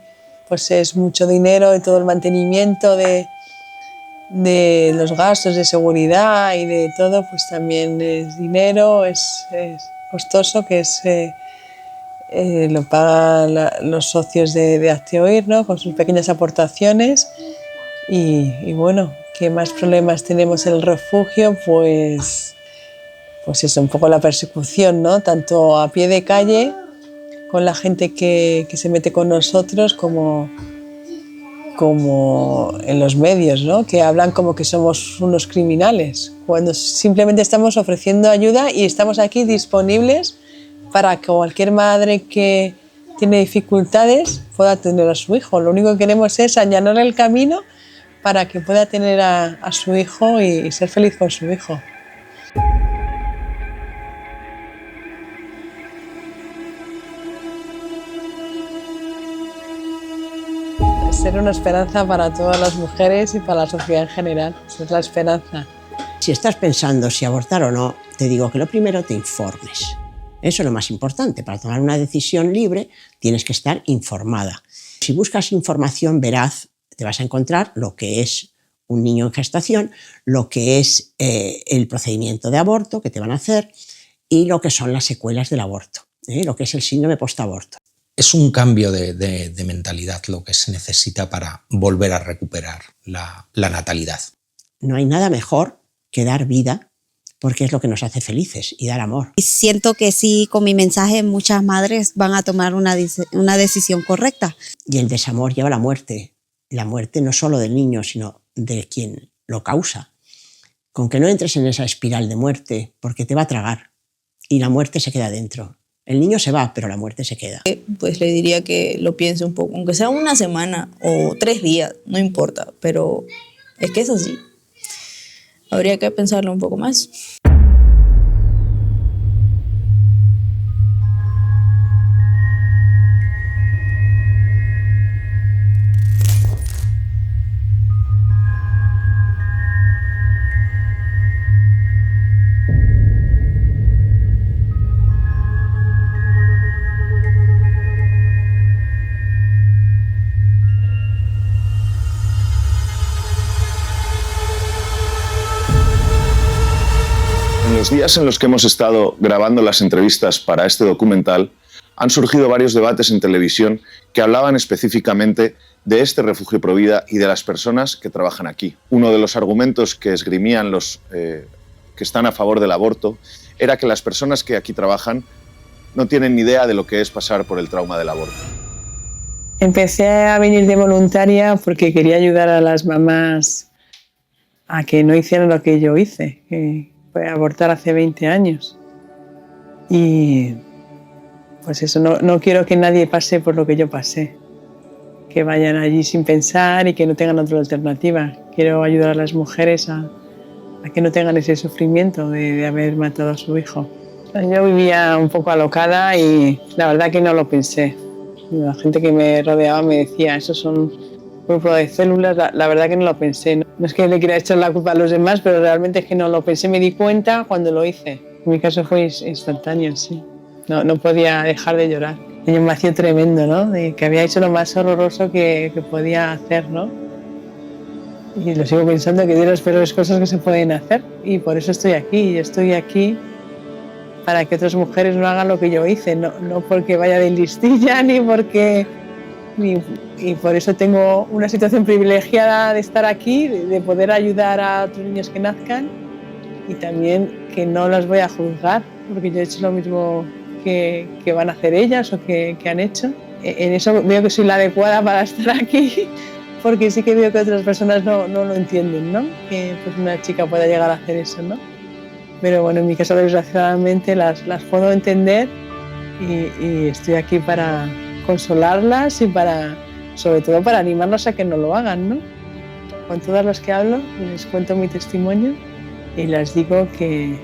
pues es mucho dinero y todo el mantenimiento de los gastos de seguridad y de todo, pues también es dinero, es costoso, que lo pagan los socios de Hazte Oír, ¿no? Con sus pequeñas aportaciones. Y bueno, ¿qué más problemas tenemos en el refugio? Pues es un poco la persecución, ¿no? Tanto a pie de calle, con la gente que se mete con nosotros, como en los medios, ¿no? Que hablan como que somos unos criminales, cuando simplemente estamos ofreciendo ayuda y estamos aquí disponibles para que cualquier madre que tiene dificultades pueda tener a su hijo. Lo único que queremos es allanar el camino para que pueda tener a su hijo y ser feliz con su hijo. Ser una esperanza para todas las mujeres y para la sociedad en general. Esa es la esperanza. Si estás pensando si abortar o no, te digo que lo primero te informes. Eso es lo más importante. Para tomar una decisión libre tienes que estar informada. Si buscas información veraz, te vas a encontrar lo que es un niño en gestación, lo que es el procedimiento de aborto que te van a hacer y lo que son las secuelas del aborto, lo que es el síndrome postaborto. Es un cambio de mentalidad lo que se necesita para volver a recuperar la natalidad. No hay nada mejor que dar vida, porque es lo que nos hace felices, y dar amor. Y siento que sí, con mi mensaje muchas madres van a tomar una decisión correcta. Y el desamor lleva a la muerte no solo del niño, sino de quien lo causa. Con que no entres en esa espiral de muerte, porque te va a tragar y la muerte se queda dentro. El niño se va, pero la muerte se queda. Pues le diría que lo piense un poco, aunque sea una semana o 3 días, no importa, pero es que es así. Habría que pensarlo un poco más. En los días en los que hemos estado grabando las entrevistas para este documental, han surgido varios debates en televisión que hablaban específicamente de este refugio Provida y de las personas que trabajan aquí. Uno de los argumentos que esgrimían los que están a favor del aborto era que las personas que aquí trabajan no tienen ni idea de lo que es pasar por el trauma del aborto. Empecé a venir de voluntaria porque quería ayudar a las mamás a que no hicieran lo que yo hice, que fue abortar hace 20 años. Y pues eso, no quiero que nadie pase por lo que yo pasé, que vayan allí sin pensar y que no tengan otra alternativa. Quiero ayudar a las mujeres a que no tengan ese sufrimiento de haber matado a su hijo. Yo vivía un poco alocada y la verdad que no lo pensé. La gente que me rodeaba me decía, esos son grupo de células, la verdad que no lo pensé. No es que le quiera echar la culpa a los demás, pero realmente es que no lo pensé, me di cuenta cuando lo hice. En mi caso fue instantáneo, sí. No podía dejar de llorar. Y un vacío tremendo, ¿no? De que había hecho lo más horroroso que podía hacer, ¿no? Y lo sigo pensando, que de las peores cosas que se pueden hacer. Y por eso estoy aquí. Yo estoy aquí para que otras mujeres no hagan lo que yo hice. No porque vaya de listilla, ni porque... Y por eso tengo una situación privilegiada de estar aquí, de poder ayudar a otros niños que nazcan, y también que no las voy a juzgar, porque yo he hecho lo mismo que van a hacer ellas o que han hecho. En eso veo que soy la adecuada para estar aquí, porque sí que veo que otras personas no lo entienden, ¿no? Que pues una chica pueda llegar a hacer eso, ¿no? Pero bueno, en mi caso desgraciadamente las puedo entender y estoy aquí para consolarlas y sobre todo para animarlas a que no lo hagan, ¿no? Con todas las que hablo les cuento mi testimonio y les digo que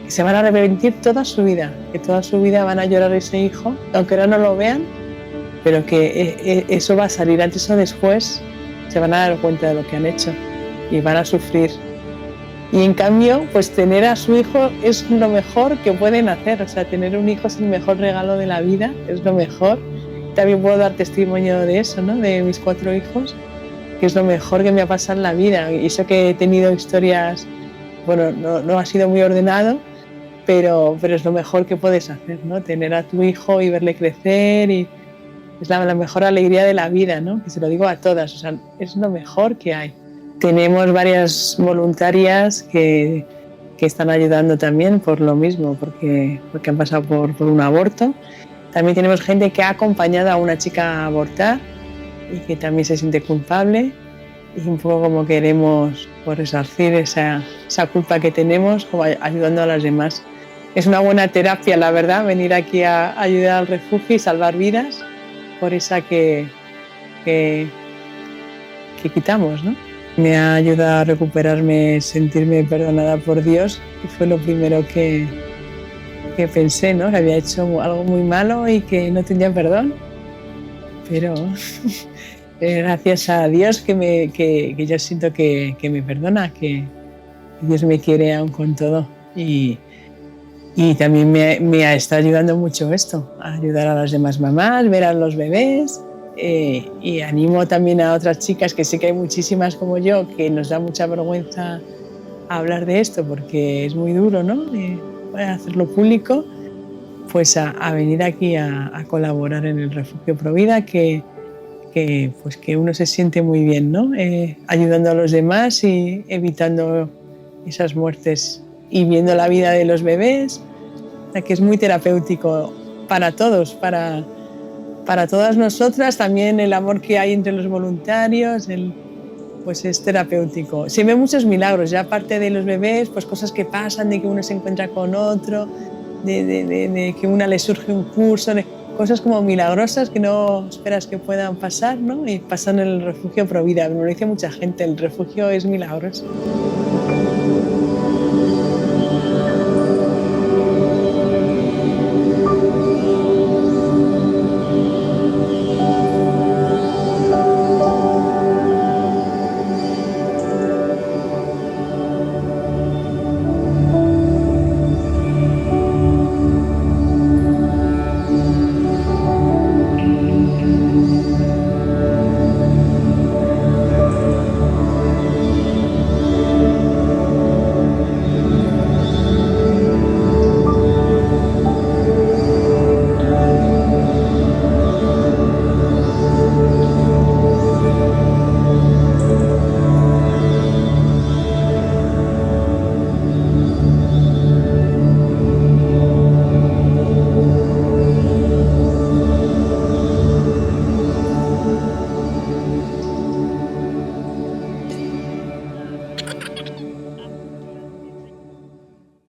se van a arrepentir toda su vida, que toda su vida van a llorar ese hijo, aunque ahora no lo vean, pero que eso va a salir antes o después, se van a dar cuenta de lo que han hecho y van a sufrir. Y en cambio, pues tener a su hijo es lo mejor que pueden hacer, o sea, tener un hijo es el mejor regalo de la vida, es lo mejor. También puedo dar testimonio de eso, ¿no? De mis 4 hijos, que es lo mejor que me ha pasado en la vida. Y eso que he tenido historias, bueno, no ha sido muy ordenado, pero es lo mejor que puedes hacer, ¿no? Tener a tu hijo y verle crecer, y es la mejor alegría de la vida, ¿no? Que se lo digo a todas, o sea, es lo mejor que hay. Tenemos varias voluntarias que están ayudando también por lo mismo, porque han pasado por un aborto. También tenemos gente que ha acompañado a una chica a abortar y que también se siente culpable, y un poco como queremos resarcir esa culpa que tenemos, como ayudando a las demás. es una buena terapia, la verdad, venir aquí a ayudar al refugio y salvar vidas por esa que quitamos, ¿no? Me ha ayudado a recuperarme, sentirme perdonada por Dios, y fue lo primero que pensé, ¿no? Que había hecho algo muy malo y que no tenía perdón. Pero gracias a Dios que yo siento que me perdona, que Dios me quiere aún con todo. Y también me ha estado ayudando mucho esto, a ayudar a las demás mamás, ver a los bebés. Y animo también a otras chicas, que sé que hay muchísimas como yo, que nos da mucha vergüenza hablar de esto porque es muy duro, ¿no? Hacerlo público, pues a venir aquí a colaborar en el Refugio Provida, que uno se siente muy bien, ¿no? Ayudando a los demás y evitando esas muertes y viendo la vida de los bebés, que es muy terapéutico para todos, para todas nosotras. También el amor que hay entre los voluntarios, pues es terapéutico. Se ven muchos milagros, ya aparte de los bebés, pues cosas que pasan, de que uno se encuentra con otro, de que a una le surge un curso, cosas como milagrosas que no esperas que puedan pasar, ¿no? Y pasan en el Refugio Provida. Me lo dice mucha gente, el refugio es milagroso.